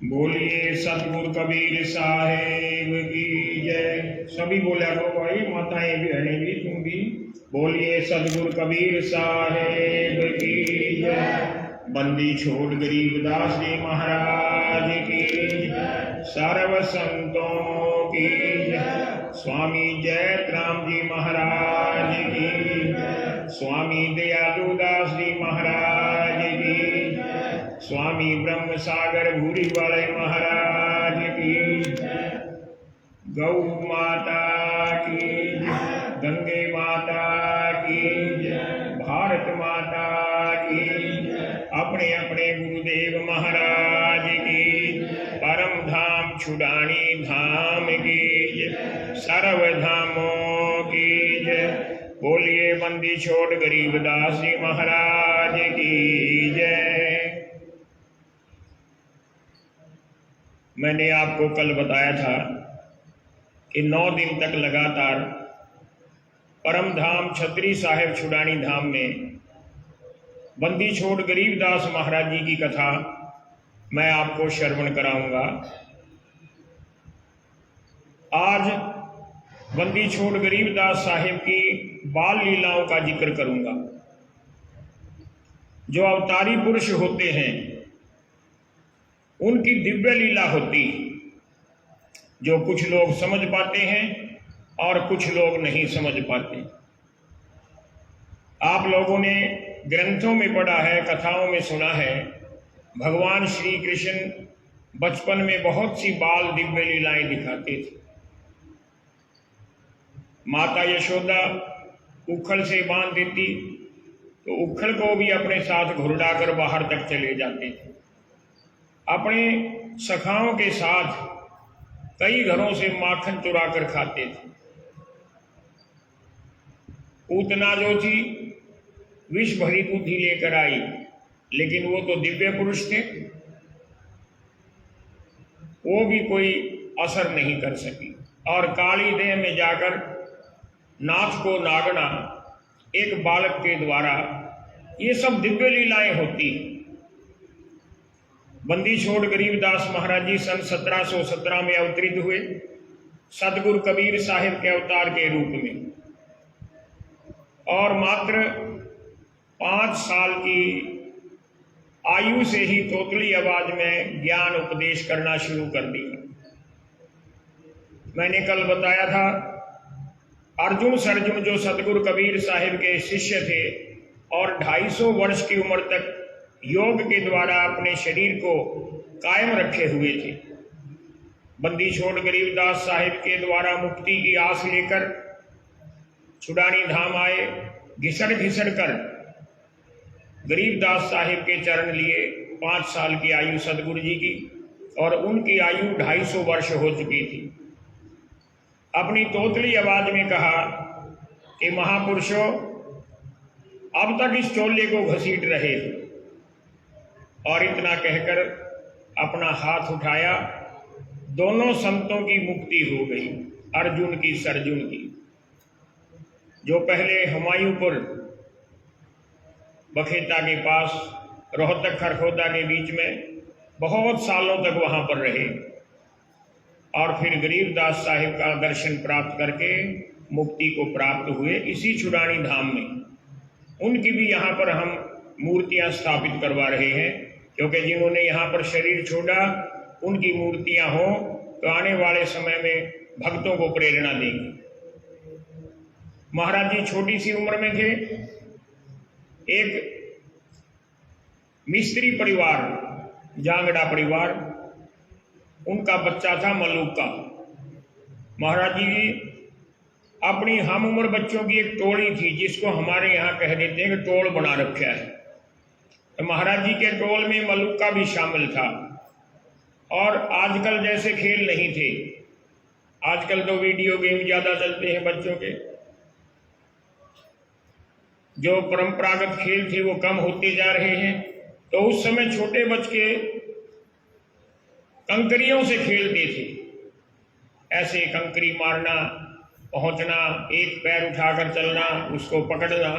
बोलिए सतगुरु कबीर साहेब की जय। सभी बोला करो भाई, माताएं भी, बहनें भी, तुम भी बोलिए सतगुरु कबीर साहेब की जय। बंदी छोड़ गरीबदास जी महाराज की जय। सर्व संतों की जय। स्वामी जयराम जी महाराज की जय। स्वामी दयालुदास जी महाराज की जय। स्वामी ब्रह्म सागर भूरी वाले महाराज की जय। गौ माता की जय। गंगे माता की जय। भारत माता की जय। अपने अपने गुरुदेव महाराज की परम धाम छुड़ानी धाम की जय। सर्व धामों की जय। बोलिए बंदी छोड़ गरीबदास जी महाराज की जय। मैंने आपको कल बताया था कि 9 दिन तक लगातार परम धाम छतरी साहेब छुड़ानी धाम में बंदी छोड़ गरीबदास महाराज जी की कथा मैं आपको श्रवण कराऊंगा। आज बंदी छोड़ गरीबदास साहेब की बाल लीलाओं का जिक्र करूंगा। जो अवतारी पुरुष होते हैं उनकी दिव्य लीला होती, जो कुछ लोग समझ पाते हैं और कुछ लोग नहीं समझ पाते। आप लोगों ने ग्रंथों में पढ़ा है, कथाओं में सुना है, भगवान श्री कृष्ण बचपन में बहुत सी बाल दिव्य लीलाएं दिखाते थे। माता यशोदा उखल से बांध देती तो उखल को भी अपने साथ घुरडाकर बाहर तक चले जाते थे। अपने सखाओं के साथ कई घरों से माखन चुरा कर खाते थे। पूतना जो थी विष भरी बुद्धि लेकर आई, लेकिन वो तो दिव्य पुरुष थे, वो भी कोई असर नहीं कर सकी। और काली देह में जाकर नाथ को नागना एक बालक के द्वारा, ये सब दिव्य लीलाएं होती। बंदी छोड़ गरीबदास महाराज जी सन 1717 में अवतरित हुए सतगुरु कबीर साहिब के अवतार के रूप में, और मात्र 5 साल की आयु से ही तोतली आवाज में ज्ञान उपदेश करना शुरू कर दिया। मैंने कल बताया था अर्जुन सरजुन जो सतगुरु कबीर साहिब के शिष्य थे और 250 वर्ष की उम्र तक योग के द्वारा अपने शरीर को कायम रखे हुए थे। बंदी छोड़ गरीबदास साहिब के द्वारा मुक्ति की आस लेकर छुड़ानी धाम आए। घिसड़ घिसड़ कर गरीबदास साहिब के चरण लिए। 5 साल की आयु सतगुरु जी की, और उनकी आयु 250 वर्ष हो चुकी थी। अपनी तोतली आवाज में कहा कि महापुरुषों, अब तक इस चोले को घसीट रहे हो। और इतना कहकर अपना हाथ उठाया। दोनों संतों की मुक्ति हो गई, अर्जुन की सरजुन की। जो पहले हुमायूंपुर बखेता के पास रोहतक खरखोदा के बीच में बहुत सालों तक वहां पर रहे, और फिर गरीबदास साहिब का दर्शन प्राप्त करके मुक्ति को प्राप्त हुए इसी छुड़ानी धाम में। उनकी भी यहाँ पर हम मूर्तियां स्थापित करवा रहे हैं, क्योंकि जिन्होंने यहाँ पर शरीर छोड़ा उनकी मूर्तियां हो तो आने वाले समय में भक्तों को प्रेरणा देंगी। महाराज जी छोटी सी उम्र में थे। एक मिस्त्री परिवार, जांगड़ा परिवार, उनका बच्चा था मलूका। महाराज जी की अपनी हम उम्र बच्चों की एक टोली थी, जिसको हमारे यहाँ कह देते हैं कि टोल बना रखा है। तो महाराज जी के टोल में मलूका भी शामिल था। और आजकल जैसे खेल नहीं थे, आजकल तो वीडियो गेम ज्यादा चलते हैं बच्चों के। जो परंपरागत खेल थे वो कम होते जा रहे हैं। तो उस समय छोटे बच्चे कंकरियों से खेलते थे। ऐसे कंकरी मारना, पहुंचना, एक पैर उठाकर चलना, उसको पकड़ना।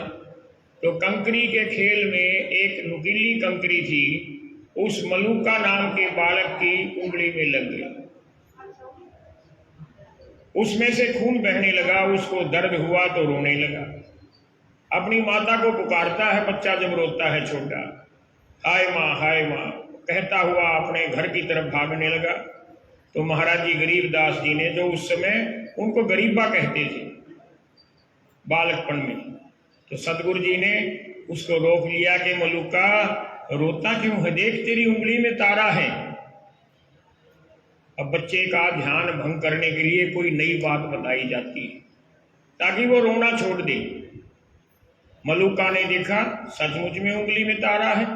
तो कंकरी के खेल में एक नुकीली कंकरी थी उस मलूका नाम के बालक की उंगली में लग गई। उसमें से खून बहने लगा, उसको दर्द हुआ तो रोने लगा। अपनी माता को पुकारता है बच्चा जब रोता है छोटा, हाय माँ कहता हुआ अपने घर की तरफ भागने लगा। तो महाराज जी गरीबदास जी ने, जो उस समय उनको गरीबा कहते थे बालकपन में, तो सदगुरु जी ने उसको रोक लिया कि मलूका रोता क्यों है, देख तेरी उंगली में तारा है। अब बच्चे का ध्यान भंग करने के लिए कोई नई बात बताई जाती है ताकि वो रोना छोड़ दे। मलूका ने देखा सचमुच में उंगली में तारा है।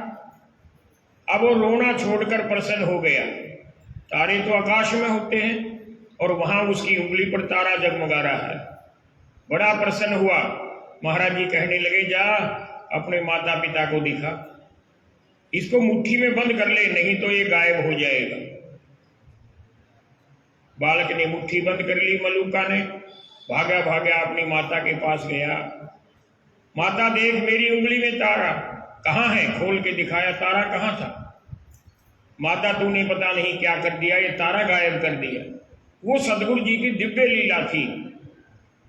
अब वो रोना छोड़कर प्रसन्न हो गया। तारे तो आकाश में होते हैं और वहां उसकी उंगली पर तारा जगमगा रहा है। बड़ा प्रसन्न हुआ। महाराज जी कहने लगे, जा अपने माता पिता को दिखा, इसको मुट्ठी में बंद कर ले, नहीं तो ये गायब हो जाएगा। बालक ने मुट्ठी बंद कर ली। मलूका ने भागा भागा अपनी माता के पास गया। माता देख मेरी उंगली में तारा। कहाँ है? खोल के दिखाया, तारा कहाँ था? माता तूने पता नहीं क्या कर दिया, ये तारा गायब कर दिया। वो सदगुरु जी की दिव्य लीला थी।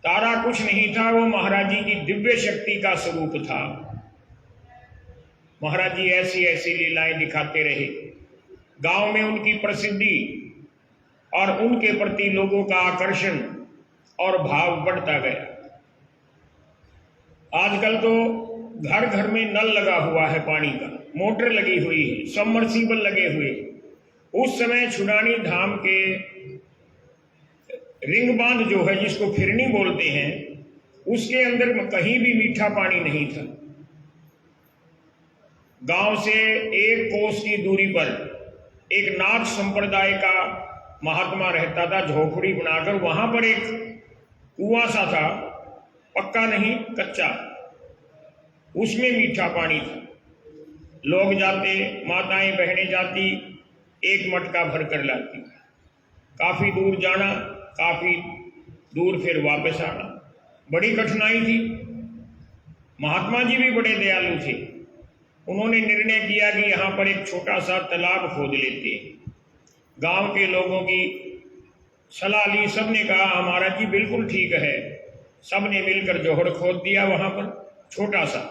तारा कुछ नहीं था, वो महाराज जी की दिव्य शक्ति का स्वरूप था। महाराज जी ऐसी ऐसी लीलाएं दिखाते रहे। गांव में उनकी प्रसिद्धि और उनके प्रति लोगों का आकर्षण और भाव बढ़ता गया। आजकल तो घर घर में नल लगा हुआ है, पानी का मोटर लगी हुई है, सबमर्सिबल लगे हुए। उस समय छुड़ानी धाम के रिंग बांध जो है, जिसको फिरनी बोलते हैं, उसके अंदर कहीं भी मीठा पानी नहीं था। गांव से 1 कोस की दूरी पर एक नाथ संप्रदाय का महात्मा रहता था, झोपड़ी बनाकर। वहां पर एक कुआं सा था, पक्का नहीं कच्चा, उसमें मीठा पानी था। लोग जाते, माताएं बहनें जाती, एक मटका भर कर लाती। काफी दूर जाना, काफी दूर फिर वापस आना, बड़ी कठिनाई थी। महात्मा जी भी बड़े दयालु थे। उन्होंने निर्णय किया कि यहाँ पर एक छोटा सा तालाब खोद लेते हैं। गांव के लोगों की सलाह ली, सबने कहा हमारा जी बिल्कुल ठीक है। सबने मिलकर जोहड़ खोद दिया वहां पर छोटा सा।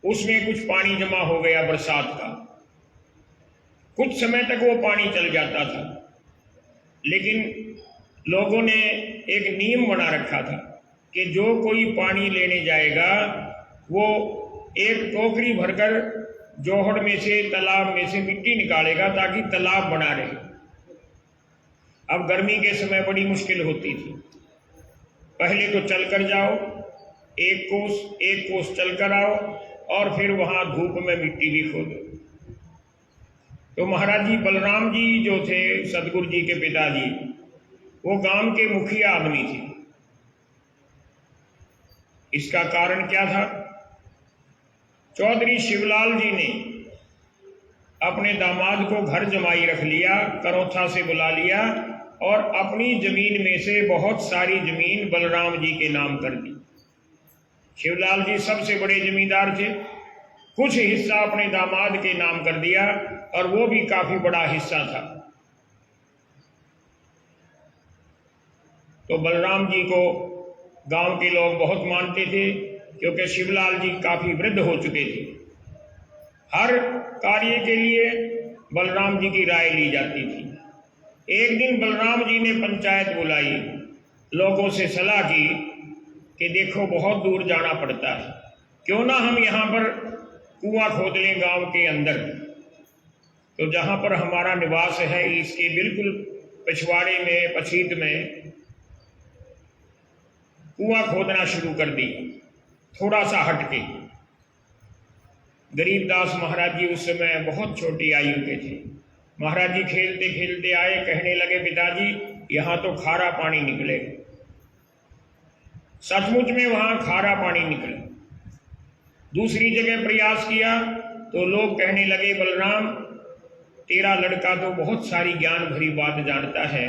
उसमें कुछ पानी जमा हो गया बरसात का। कुछ समय तक वो पानी चल जाता था, लेकिन लोगों ने एक नियम बना रखा था कि जो कोई पानी लेने जाएगा वो एक टोकरी भरकर जोहड़ में से, तालाब में से मिट्टी निकालेगा ताकि तालाब बना रहे। अब गर्मी के समय बड़ी मुश्किल होती थी। पहले तो चलकर जाओ, 1 कोस चलकर आओ और फिर वहां धूप में मिट्टी भी खोदो। तो महाराज जी बलराम जी जो थे सदगुरु जी के पिताजी, वो गांव के मुखिया आदमी थे। इसका कारण क्या था? चौधरी शिवलाल जी ने अपने दामाद को घर जमाई रख लिया, करौथा से बुला लिया और अपनी जमीन में से बहुत सारी जमीन बलराम जी के नाम कर दी। शिवलाल जी सबसे बड़े जमींदार थे। कुछ हिस्सा अपने दामाद के नाम कर दिया और वो भी काफी बड़ा हिस्सा था। तो बलराम जी को गांव के लोग बहुत मानते थे, क्योंकि शिवलाल जी काफी वृद्ध हो चुके थे। हर कार्य के लिए बलराम जी की राय ली जाती थी। एक दिन बलराम जी ने पंचायत बुलाई, लोगों से सलाह की कि देखो बहुत दूर जाना पड़ता है, क्यों ना हम यहाँ पर कुआं खोद लें गांव के अंदर। तो जहाँ पर हमारा निवास है इसके बिल्कुल पिछवाड़े में, पछीत में कुआं खोदना शुरू कर दी, थोड़ा सा हटके। गरीबदास महाराज जी उस समय बहुत छोटी आयु के थे। महाराज जी खेलते खेलते आए, कहने लगे पिताजी यहाँ तो खारा पानी निकले। सचमुच में वहां खारा पानी निकला। दूसरी जगह प्रयास किया तो लोग कहने लगे बलराम तेरा लड़का तो बहुत सारी ज्ञान भरी बात जानता है,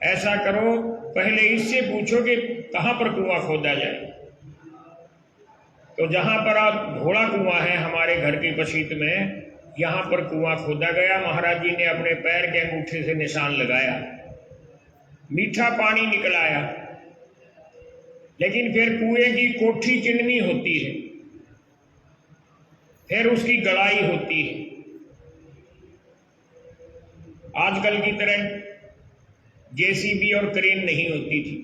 ऐसा करो पहले इससे पूछो कि कहां पर कुआं खोदा जाए। तो जहां पर आप घोड़ा कुआं है हमारे घर की पछीत में, यहाँ पर कुआं खोदा गया। महाराज जी ने अपने पैर के अंगूठे से निशान लगाया, मीठा पानी निकल आया। लेकिन फिर कुएं की कोठी चिननी होती है, फिर उसकी गड़ाई होती है। आजकल की तरह जेसीबी और क्रेन नहीं होती थी,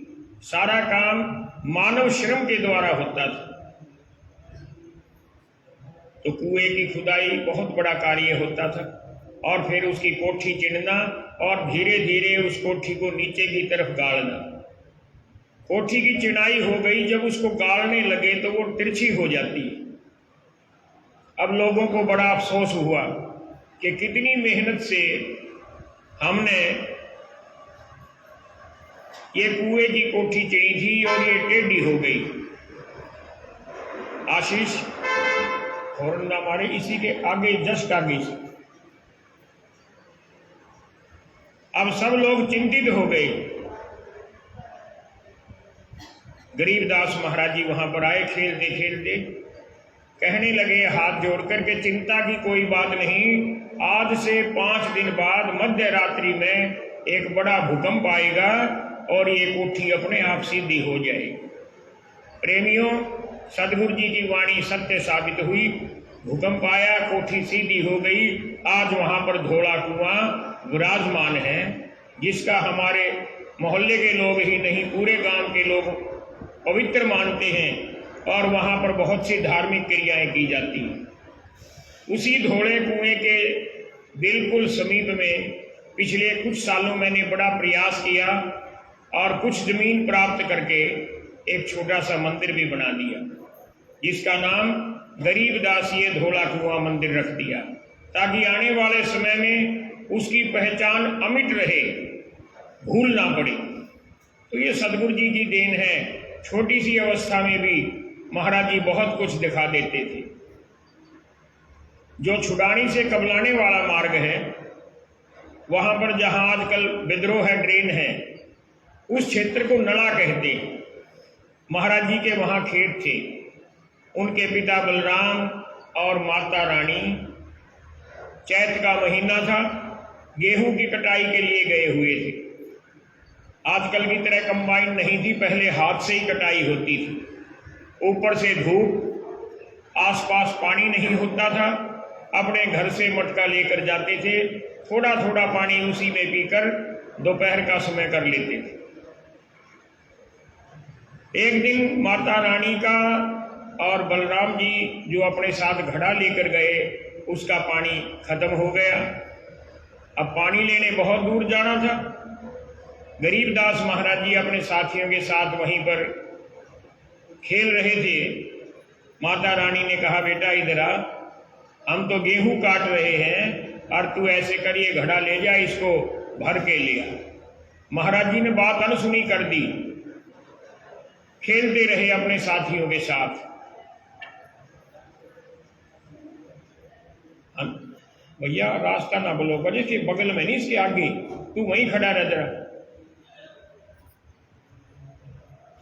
सारा काम मानव श्रम के द्वारा होता था। तो कुएं की खुदाई बहुत बड़ा कार्य होता था, और फिर उसकी कोठी चिनना और धीरे धीरे उस कोठी को नीचे की तरफ गाड़ना। कोठी की चिनाई हो गई, जब उसको गाड़ने लगे तो वो तिरछी हो जाती है। अब लोगों को बड़ा अफसोस हुआ कि कितनी मेहनत से हमने ये कुएं की कोठी चढ़ी थी और ये टेढ़ी हो गई। आशीष फौरन ना मारे, इसी के आगे जस्ट आगे से। अब सब लोग चिंतित हो गए। गरीबदास महाराज जी वहां पर आए, खेलते खेलते कहने लगे हाथ जोड़कर के, चिंता की कोई बात नहीं, आज से 5 दिन बाद मध्य रात्रि में एक बड़ा भूकंप आएगा और ये कोठी अपने आप सीधी हो जाएगी। प्रेमियों, सदगुरु जी की वाणी सत्य साबित हुई। भूकंप आया, कोठी सीधी हो गई। आज वहां पर धोला कुआं विराजमान है, जिसका हमारे मोहल्ले के लोग ही नहीं, पूरे गांव के लोग पवित्र मानते हैं, और वहां पर बहुत सी धार्मिक क्रियाएं की जाती हैं। उसी धोले कुएं के बिल्कुल समीप में पिछले कुछ सालों मैंने बड़ा प्रयास किया और कुछ जमीन प्राप्त करके एक छोटा सा मंदिर भी बना दिया, जिसका नाम गरीबदासीय धोला कुआं मंदिर रख दिया, ताकि आने वाले समय में उसकी पहचान अमिट रहे, भूल ना पड़े। तो ये सदगुरु जी की देन है। छोटी सी अवस्था में भी महाराज जी बहुत कुछ दिखा देते थे। जो छुड़ानी से कबलाने वाला मार्ग है, वहां पर जहां आजकल विद्रोह है, ड्रेन है, उस क्षेत्र को नला कहते हैं। महाराज जी के वहां खेत थे। उनके पिता बलराम और माता रानी चैत का महीना था, गेहूं की कटाई के लिए गए हुए थे। आजकल की तरह कंबाइन नहीं थी, पहले हाथ से ही कटाई होती थी। ऊपर से धूप, आसपास पानी नहीं होता था। अपने घर से मटका लेकर जाते थे, थोड़ा थोड़ा पानी उसी में पीकर दोपहर का समय कर लेते थे। एक दिन माता रानी का और बलराम जी जो अपने साथ घड़ा लेकर गए, उसका पानी खत्म हो गया। अब पानी लेने बहुत दूर जाना था। गरीबदास महाराज जी अपने साथियों के साथ वहीं पर खेल रहे थे। माता रानी ने कहा, बेटा इधर आ, हम तो गेहूं काट रहे हैं और तू ऐसे कर ये घड़ा ले जा, इसको भर के लिया। महाराज जी ने बात अनसुनी कर दी, खेलते रहे अपने साथियों के साथ। भैया रास्ता ना बोलो, वजह के बगल में नहीं, इसके आगे, तू वहीं खड़ा रह जरा।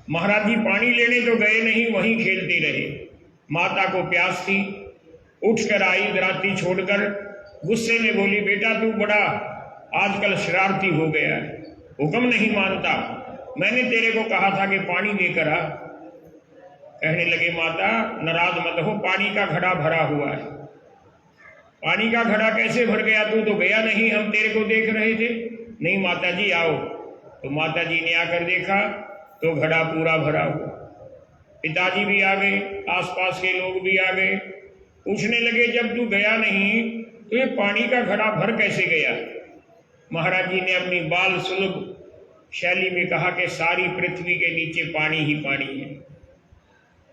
महाराज जी पानी लेने तो गए नहीं, वहीं खेलते रहे। माता को प्यास थी, उठकर आई दराती छोड़कर, गुस्से में बोली, बेटा तू बड़ा आजकल शरारती हो गया है, हुक्म नहीं मानता, मैंने तेरे को कहा था कि पानी लेकर आ। कहने लगे, माता नाराज मत हो, पानी का घड़ा भरा हुआ है। पानी का घड़ा कैसे भर गया? तू तो गया नहीं, हम तेरे को देख रहे थे। नहीं माता जी आओ। तो माता जी ने आकर देखा तो घड़ा पूरा भरा हुआ। पिताजी भी आ गए, आसपास के लोग भी आ गए, पूछने लगे, जब तू गया नहीं तो ये पानी का घड़ा भर कैसे गया? महाराज जी ने अपनी बाल सुलभ शैली में कहा कि सारी पृथ्वी के नीचे पानी ही पानी है,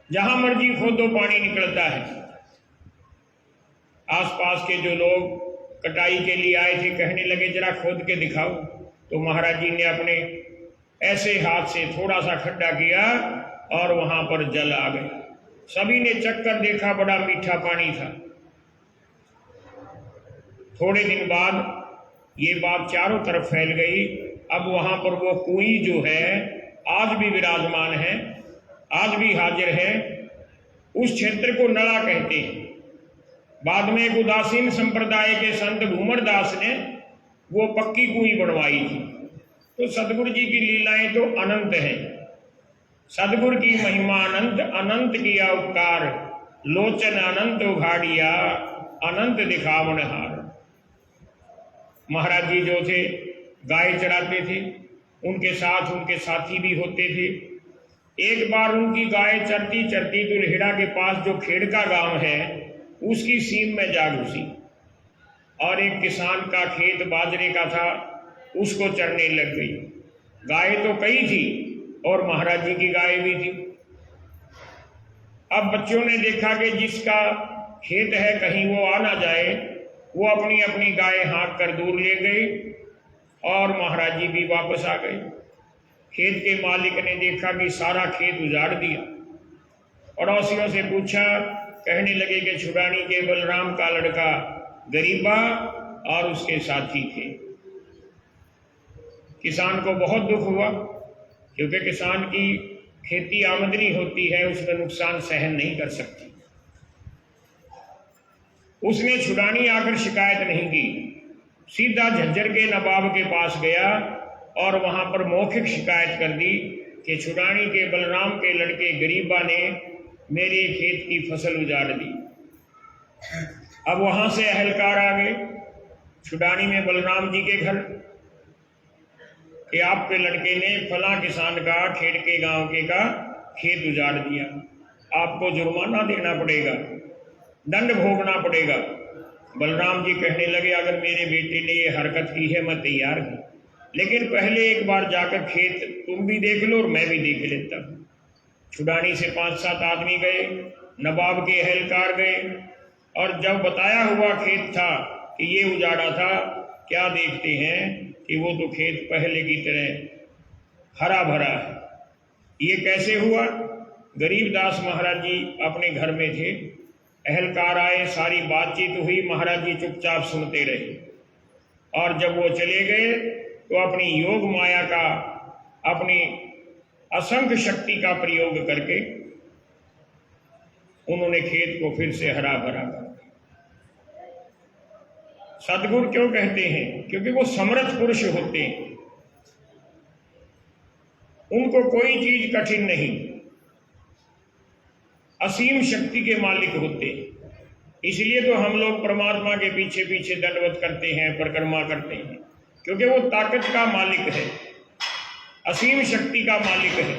जहां मर्जी खोदो पानी निकलता है। आसपास के जो लोग कटाई के लिए आए थे कहने लगे, जरा खोद के दिखाओ। तो महाराज जी ने अपने ऐसे हाथ से थोड़ा सा खड्डा किया और वहां पर जल आ गया। सभी ने चक्कर देखा, बड़ा मीठा पानी था। थोड़े दिन बाद ये बात चारों तरफ फैल गई। अब वहां पर वो कुएं जो है आज भी विराजमान है, आज भी हाजिर है। उस क्षेत्र को नला कहते हैं। बाद में एक उदासीन संप्रदाय के संत घूमर दास ने वो पक्की कुई बनवाई थी। तो सदगुरु जी की लीलाएं तो अनंत हैं, सदगुरु की महिमा अनंत, अनंत किया उपकार, लोचन अनंत उघाड़िया, अनंत दिखावन हार। महाराज जी जो थे गाय चराते थे, उनके साथ उनके साथी भी होते थे। एक बार उनकी गाय चरती चरती दुल्हेड़ा के पास जो खेड़का गांव है उसकी सीम में जा घुसी और एक किसान का खेत बाजरे का था, उसको चरने लग गई। गाय तो कई थी और महाराज जी की गाय भी थी। अब बच्चों ने देखा कि जिसका खेत है कहीं वो आ ना जाए, वो अपनी अपनी गाय हाँक कर दूर ले गए और महाराज जी भी वापस आ गए। खेत के मालिक ने देखा कि सारा खेत उजाड़ दिया। पड़ोसियों से पूछा, कहने लगे कि छुड़ानी के बलराम का लड़का गरीबा और उसके साथी थे। किसान को बहुत दुख हुआ, क्योंकि किसान की खेती आमदनी होती है, उसमें नुकसान सहन नहीं कर सकती। उसने छुड़ानी आकर शिकायत नहीं की, सीधा झज्जर के नवाब के पास गया और वहां पर मौखिक शिकायत कर दी कि छुड़ानी के बलराम के लड़के गरीबा ने मेरे खेत की फसल उजाड़ दी। अब वहां से अहलकार आ गए छुड़ानी में बलराम जी के घर कि आपके लड़के ने फला किसान का खेड़के गांव के का खेत उजाड़ दिया, आपको जुर्माना देना पड़ेगा, दंड भोगना पड़ेगा। बलराम जी कहने लगे, अगर मेरे बेटे ने ये हरकत की है मैं तैयार हूं, लेकिन पहले एक बार जाकर खेत तुम भी देख लो और मैं भी देख लेता हूं। छुड़ानी से 5-7 आदमी गए, नवाब के अहलकार गए और जब बताया हुआ खेत था कि ये उजाड़ा था, क्या देखते हैं कि वो तो खेत पहले की तरह हरा भरा है। ये कैसे हुआ? गरीबदास महाराज जी अपने घर में थे, अहलकार आए, सारी बातचीत हुई, महाराज जी चुपचाप सुनते रहे और जब वो चले गए तो अपनी योग माया का, अपनी असंख्य शक्ति का प्रयोग करके उन्होंने खेत को फिर से हरा भरा कर दिया। सदगुरु क्यों कहते हैं? क्योंकि वो समर्थ पुरुष होते हैं, उनको कोई चीज कठिन नहीं, असीम शक्ति के मालिक होते हैं। इसलिए तो हम लोग परमात्मा के पीछे पीछे दंडवत करते हैं, परिक्रमा करते हैं, क्योंकि वो ताकत का मालिक है, असीम शक्ति का मालिक है।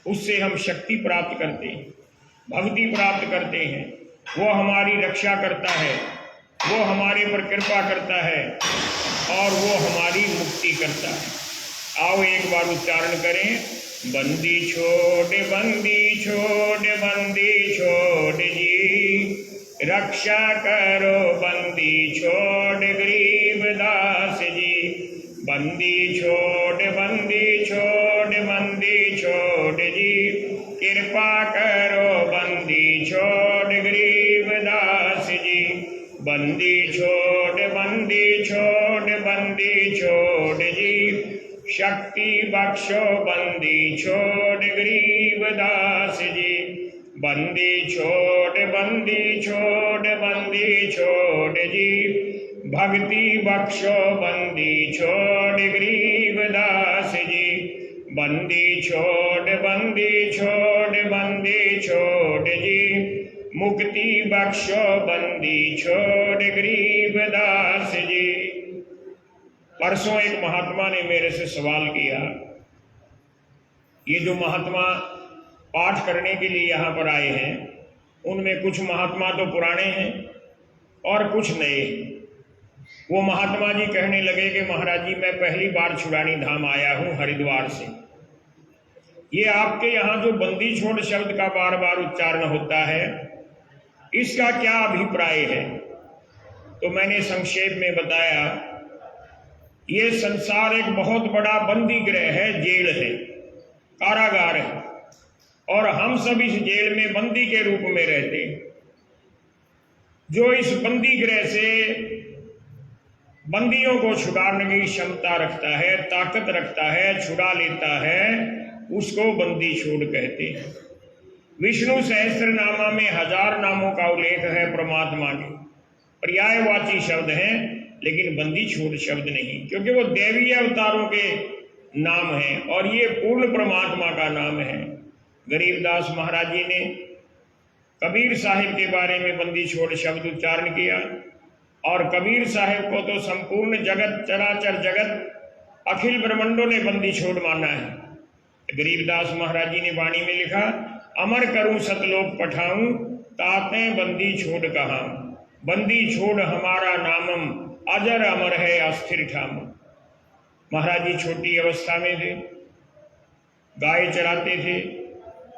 उससे हम शक्ति प्राप्त करते हैं, भक्ति प्राप्त करते हैं, वो हमारी रक्षा करता है, वो हमारे पर कृपा करता है और वो हमारी मुक्ति करता है। आओ एक बार उच्चारण करें, बंदी छोड़ बंदी छोड़ बंदी छोड़ जी, रक्षा करो बंदी छोड़ गरीब दास जी। बंदी छोड़ बंदी छोड़ बंदी छोड़ जी, कृपा करो बंदी छोड़ गरीब दास जी। बंदी छोड़ बंदी छोड़ बंदी छोड़ जी, शक्ति बख्शो बंदी छोड़ गरीब दास जी। बंदी छोड़ बंदी छोड़ बंदी छोड़ जी, भक्ति बख्शो बंदी छोड़ गरीब दास जी। बंदी छोड़ बंदी छोड़ बंदी छोड़ जी, मुक्ति बख्शो बंदी छोड़ गरीब दास जी। परसों एक महात्मा ने मेरे से सवाल किया, ये जो महात्मा पाठ करने के लिए यहाँ पर आए हैं, उनमें कुछ महात्मा तो पुराने हैं और कुछ नए हैं। वो महात्मा जी कहने लगे कि महाराज जी मैं पहली बार छुड़ानी धाम आया हूँ हरिद्वार से, ये आपके यहाँ जो बंदी छोड़ शब्द का बार बार उच्चारण होता है, इसका क्या अभिप्राय है? तो मैंने संक्षेप में बताया, ये संसार एक बहुत बड़ा बंदी गृह है, जेल है, कारागार है और हम सब इस जेल में बंदी के रूप में रहते हैं। जो इस बंदी गृह से बंदियों को छुड़ाने की क्षमता रखता है, ताकत रखता है, छुड़ा लेता है, उसको बंदी छोड़ कहते हैं। विष्णु सहस्त्रनामा में 1000 नामों का उल्लेख है परमात्मा के, पर्यायवाची शब्द हैं, लेकिन बंदी छोड़ शब्द नहीं, क्योंकि वो दैवीय अवतारों के नाम हैं और ये पूर्ण परमात्मा का नाम है। गरीबदास महाराज जी ने कबीर साहिब के बारे में बंदी छोड़ शब्द उच्चारण किया, और कबीर साहिब को तो संपूर्ण जगत, चराचर जगत, अखिल ब्रह्मांडों ने बंदी छोड़ माना है। गरीबदास महाराज जी ने वाणी में लिखा, अमर करूं सतलोक पठाऊं, ताते बंदी छोड़ कहा, बंदी छोड़ हमारा नामम, अजर अमर है अस्थिर ठाम। महाराज जी छोटी अवस्था में थे, गाय चराते थे,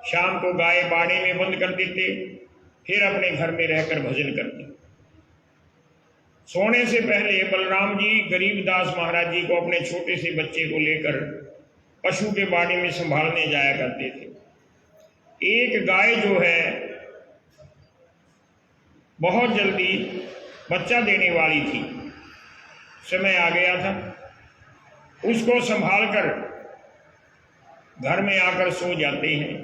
शाम को गाय बाड़े में बंद कर देते, फिर अपने घर में रहकर भजन करते। सोने से पहले बलराम जी गरीबदास महाराज जी को अपने छोटे से बच्चे को लेकर पशु के बाड़े में संभालने जाया करते थे। एक गाय जो है बहुत जल्दी बच्चा देने वाली थी, समय आ गया था, उसको संभालकर घर में आकर सो जाते हैं।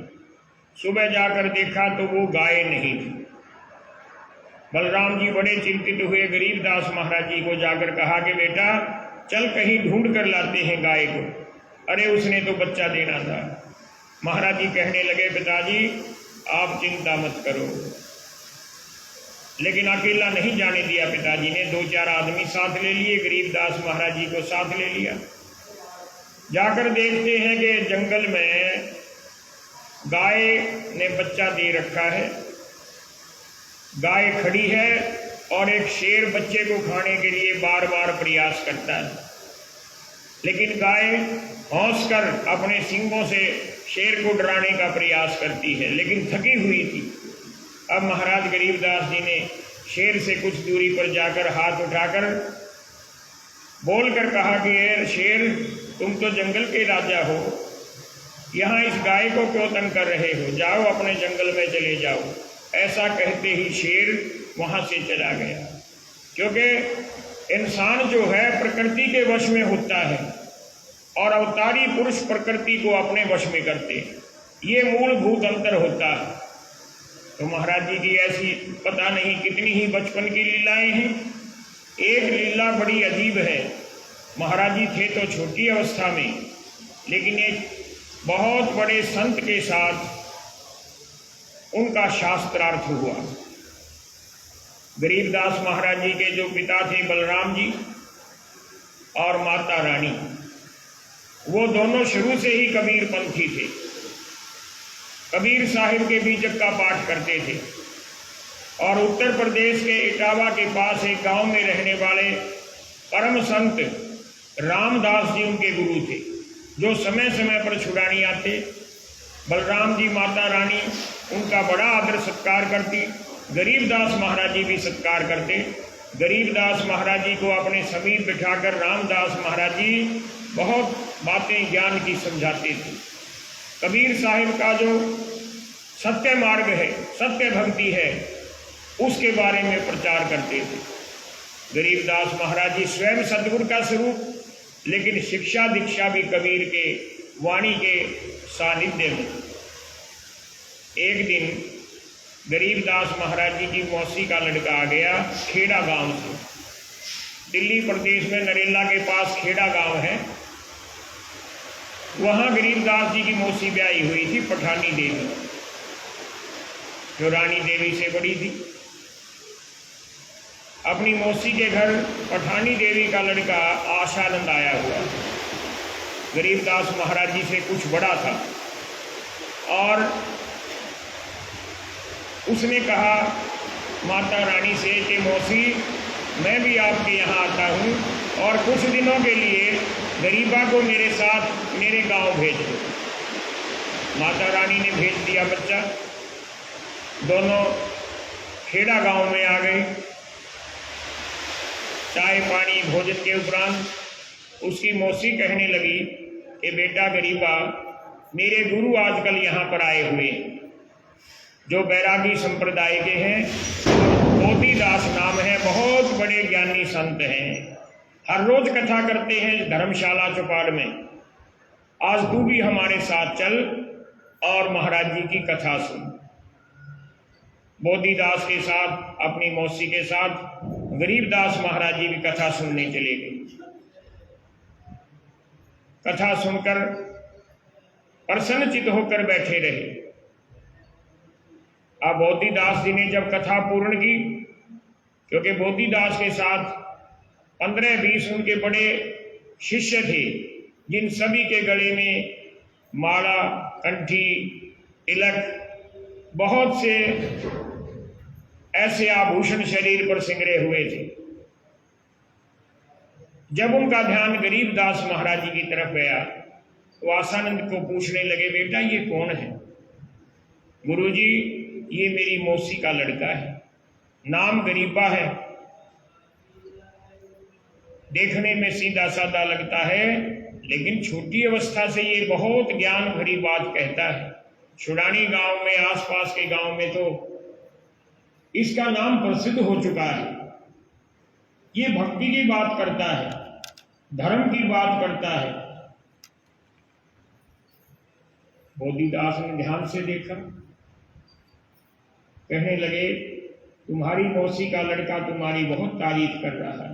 सुबह जाकर देखा तो वो गाय नहीं थी। बलराम जी बड़े चिंतित हुए, गरीबदास महाराज जी को जाकर कहा कि बेटा चल कहीं ढूंढ कर लाते हैं गाय को। अरे उसने तो बच्चा देना था। महाराज जी कहने लगे, पिताजी आप चिंता मत करो। लेकिन अकेला नहीं जाने दिया पिताजी ने, 2-4 आदमी साथ ले लिए, गरीबदास महाराज जी को साथ ले लिया। जाकर देखते हैं कि जंगल में गाय ने बच्चा दे रखा है, गाय खड़ी है और एक शेर बच्चे को खाने के लिए बार बार प्रयास करता है, लेकिन गाय हौंस कर अपने सींगों से शेर को डराने का प्रयास करती है, लेकिन थकी हुई थी। अब महाराज गरीबदास जी ने शेर से कुछ दूरी पर जाकर हाथ उठाकर बोलकर कहा कि ये शेर, तुम तो जंगल के राजा हो, यहाँ इस गाय को क्यों तंग कर रहे हो, जाओ अपने जंगल में चले जाओ। ऐसा कहते ही शेर वहाँ से चला गया, क्योंकि इंसान जो है प्रकृति के वश में होता है और अवतारी पुरुष प्रकृति को अपने वश में करते हैं, ये मूलभूत अंतर होता है। तो महाराज जी की ऐसी पता नहीं कितनी ही बचपन की लीलाएं हैं। एक लीला बड़ी अजीब है। महाराज जी थे तो छोटी अवस्था में, लेकिन एक बहुत बड़े संत के साथ उनका शास्त्रार्थ हुआ। गरीबदास महाराज जी के जो पिता थे बलराम जी और माता रानी, वो दोनों शुरू से ही कबीर पंथी थे, कबीर साहिब के बीजक का पाठ करते थे। और उत्तर प्रदेश के इटावा के पास एक गांव में रहने वाले परम संत रामदास जी उनके गुरु थे, जो समय समय पर छुड़ानी आते। बलराम जी, माता रानी उनका बड़ा आदर सत्कार करती, गरीबदास महाराज जी भी सत्कार करते। गरीबदास महाराज जी को अपने समीप बिठाकर रामदास महाराज जी बहुत बातें ज्ञान की समझाते थे। कबीर साहिब का जो सत्य मार्ग है, सत्य भक्ति है, उसके बारे में प्रचार करते थे। गरीबदास महाराज जी स्वयं सदगुरु का स्वरूप, लेकिन शिक्षा दीक्षा भी कबीर के वाणी के सानिध्य में। एक दिन गरीबदास महाराज जी की मौसी का लड़का आ गया खेड़ा गांव से। दिल्ली प्रदेश में नरेला के पास खेड़ा गांव है, वहां गरीबदास जी की मौसी ब्याही हुई थी, पठानी देवी, जो रानी देवी से बड़ी थी। अपनी मौसी के घर पठानी देवी का लड़का आशानंद आया हुआ। गरीबदास महाराज जी से कुछ बड़ा था और उसने कहा माता रानी से कि मौसी, मैं भी आपके यहाँ आता हूँ और कुछ दिनों के लिए गरीबा को मेरे साथ मेरे गांव भेज दो। माता रानी ने भेज दिया बच्चा। दोनों खेड़ा गांव में आ गए। चाय पानी भोजन के उपरांत उसकी मौसी कहने लगी कि बेटा गरीबा, मेरे गुरु आजकल यहाँ पर आए हुए, जो बैरागी संप्रदाय के हैं, बोधिदास नाम है, बहुत बड़े ज्ञानी संत हैं, हर रोज कथा करते हैं धर्मशाला चौपाल में। आज तू भी हमारे साथ चल और महाराज जी की कथा सुन। बोधिदास के साथ, अपनी मौसी के साथ गरीबदास महाराज जी भी कथा सुनने चले गए। कथा सुनकर प्रसन्नचित होकर बैठे रहे। अब बोधिदास जी ने जब कथा पूर्ण की, क्योंकि बोधिदास के साथ 15-20 उनके बड़े शिष्य थे, जिन सभी के गले में माला, कंठी, तिलक, बहुत से ऐसे आभूषण शरीर पर सिंगरे हुए थे। जब उनका ध्यान गरीबदास महाराज जी की तरफ गया तो आसानंद को पूछने लगे, बेटा ये कौन है? गुरुजी, ये मेरी मौसी का लड़का है, नाम गरीबा है। देखने में सीधा साधा लगता है, लेकिन छोटी अवस्था से ये बहुत ज्ञान भरी बात कहता है। छुड़ानी गांव में, आसपास के गांव में तो इसका नाम प्रसिद्ध हो चुका है। ये भक्ति की बात करता है, धर्म की बात करता है। बोधिदास ने ध्यान से देखा, कहने लगे, तुम्हारी मौसी का लड़का तुम्हारी बहुत तारीफ कर रहा है,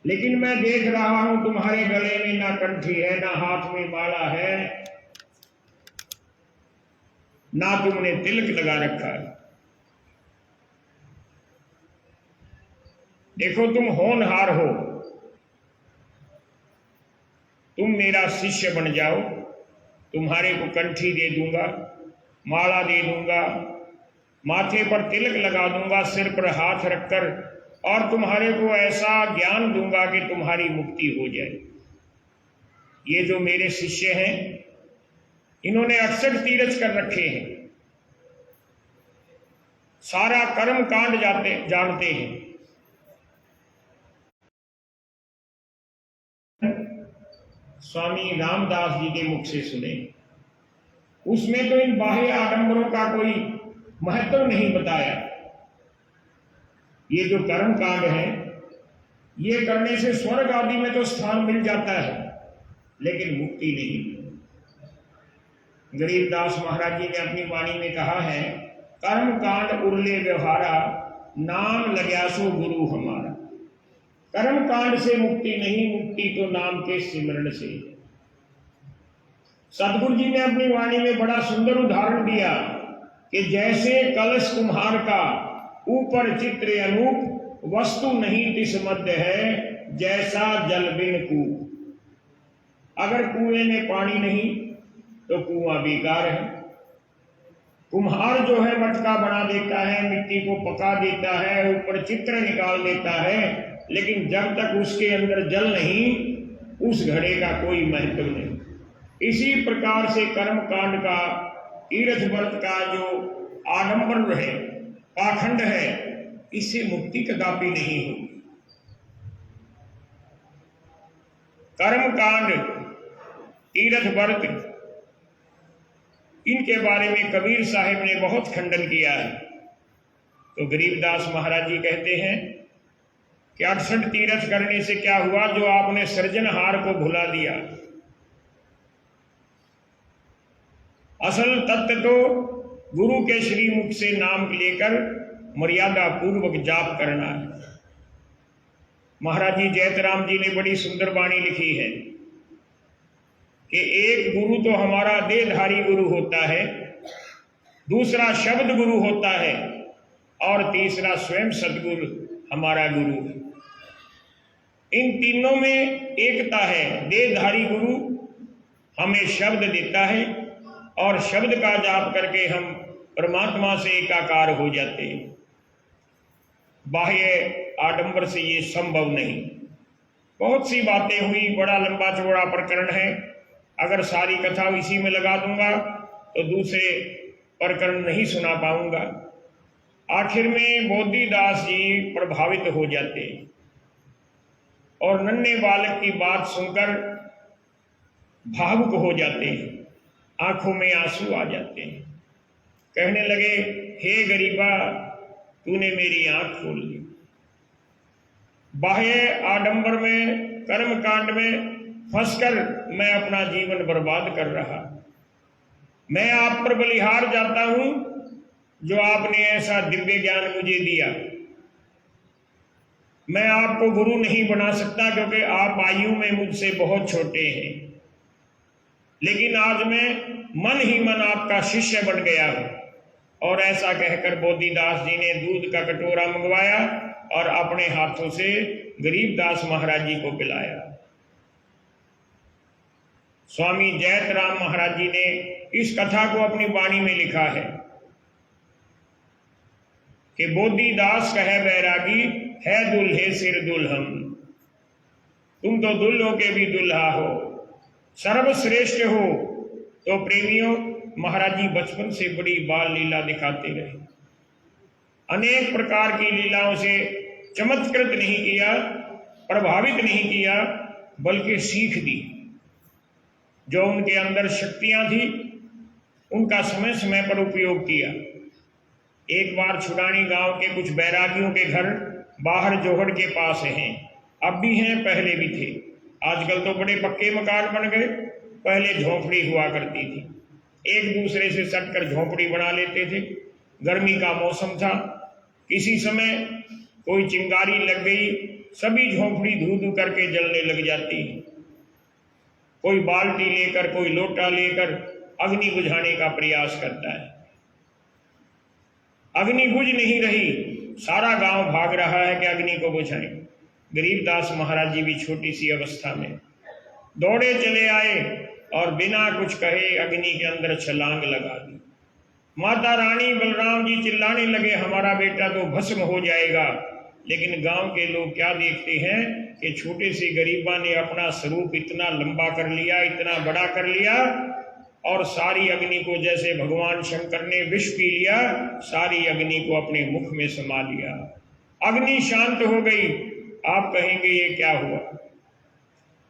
लेकिन मैं देख रहा हूं तुम्हारे गले में ना कंठी है, ना हाथ में माला है, ना तुमने तिलक लगा रखा है। देखो, तुम होनहार हो, तुम मेरा शिष्य बन जाओ, तुम्हारे को कंठी दे दूंगा, माला दे दूंगा, माथे पर तिलक लगा दूंगा, सिर पर हाथ रखकर, और तुम्हारे को ऐसा ज्ञान दूंगा कि तुम्हारी मुक्ति हो जाए। ये जो मेरे शिष्य हैं, इन्होंने 68 तीरथ कर रखे हैं, सारा कर्म कांड जानते हैं। स्वामी रामदास जी के मुख से सुने, उसमें तो इन बाह्य आडंबरों का कोई महत्व नहीं बताया। ये जो कर्म कांड है, ये करने से स्वर्ग आदि में तो स्थान मिल जाता है, लेकिन मुक्ति नहीं। गरीबदास महाराज जी ने अपनी वाणी में कहा है, कर्म कांड उरले व्यवहारा, नाम लग्यासो गुरु हमारा। कर्म कांड से मुक्ति नहीं, मुक्ति तो नाम के सिमरण से। सतगुरु जी ने अपनी वाणी में बड़ा सुंदर उदाहरण दिया कि जैसे कलश कुम्हार का ऊपर चित्र अनूप, वस्तु नहीं तिस मध्य है, जैसा जल बिन कूप। अगर कुएं में पानी नहीं तो कुआं बेकार है। कुम्हार जो है मटका बना देता है, मिट्टी को पका देता है, ऊपर चित्र निकाल देता है, लेकिन जब तक उसके अंदर जल नहीं, उस घड़े का कोई महत्व नहीं। इसी प्रकार से कर्म कांड का, तीर्थ व्रत का जो आडंबर है, पाखंड है, इससे मुक्ति कदापि नहीं होगी। कर्म कांड, तीर्थ व्रत, इनके बारे में कबीर साहिब ने बहुत खंडन किया है। तो गरीबदास महाराज जी कहते हैं कि 68 तीर्थ करने से क्या हुआ, जो आपने सृजनहार को भुला दिया। असल तत्व तो गुरु के श्रीमुख से नाम लेकर मर्यादा पूर्वक जाप करना है। महाराज जी जयतराम जी ने बड़ी सुंदर वाणी लिखी है कि एक गुरु तो हमारा देहधारी गुरु होता है, दूसरा शब्द गुरु होता है, और तीसरा स्वयं सदगुरु हमारा गुरु है। इन तीनों में एकता है। देहधारी गुरु हमें शब्द देता है, और शब्द का जाप करके हम परमात्मा से एकाकार हो जाते हैं। बाह्य आडंबर से ये संभव नहीं। बहुत सी बातें हुई, बड़ा लंबा चौड़ा प्रकरण है। अगर सारी कथा इसी में लगा दूंगा तो दूसरे प्रकरण नहीं सुना पाऊंगा। आखिर में बोधिदास जी प्रभावित हो जाते हैं और नन्हे बालक की बात सुनकर भावुक हो जाते हैं, आंखों में आंसू आ जाते हैं। कहने लगे, हे गरीबा, तूने मेरी आंख खोल दी। बाह्य आडंबर में, कर्म कांड में फंसकर मैं अपना जीवन बर्बाद कर रहा। मैं आप पर बलिहार जाता हूं, जो आपने ऐसा दिव्य ज्ञान मुझे दिया। मैं आपको गुरु नहीं बना सकता क्योंकि आप आयु में मुझसे बहुत छोटे हैं, लेकिन आज मैं मन ही मन आपका शिष्य बन गया हूं। और ऐसा कहकर बोधिदास जी ने दूध का कटोरा मंगवाया और अपने हाथों से गरीबदास महाराज जी को पिलाया। स्वामी जयतराम महाराज जी ने इस कथा को अपनी वाणी में लिखा है कि बोधिदास कहे बैरागी है दुल्हे सिर दुल्हन, तुम तो दुल्हों के भी दुल्हा हो, सर्वश्रेष्ठ हो। तो प्रेमियों, महाराज जी बचपन से बड़ी बाल लीला दिखाते रहे, अनेक प्रकार की लीलाओं से चमत्कृत नहीं किया, प्रभावित नहीं किया, बल्कि सीख दी। जो उनके अंदर शक्तियां थी उनका समय समय पर उपयोग किया। एक बार छुड़ानी गांव के कुछ बैरागियों के घर बाहर जोहड़ के पास हैं, अब भी हैं, पहले भी थे। आजकल तो बड़े पक्के मकान बन गए, पहले झोंपड़ी हुआ करती थी। एक दूसरे से सटकर झोंपड़ी बना लेते थे। गर्मी का मौसम था, किसी समय कोई चिंगारी लग गई, सभी झोंपड़ी धू धू करके जलने लग जाती। कोई बाल्टी लेकर, कोई लोटा लेकर अग्नि बुझाने का प्रयास करता है, अग्नि बुझ नहीं रही, सारा गांव भाग रहा है कि अग्नि को बुझाएं। गरीबदास महाराज जी भी छोटी सी अवस्था में दौड़े चले आए और बिना कुछ कहे अग्नि के अंदर छलांग लगा दी। माता रानी बलराम जी चिल्लाने लगे, हमारा बेटा तो भस्म हो जाएगा। लेकिन गांव के लोग क्या देखते हैं कि छोटे से गरीबा ने अपना स्वरूप इतना लंबा कर लिया, इतना बड़ा कर लिया, और सारी अग्नि को जैसे भगवान शंकर ने विष पी लिया, सारी अग्नि को अपने मुख में समा लिया। अग्नि शांत हो गई। आप कहेंगे ये क्या हुआ?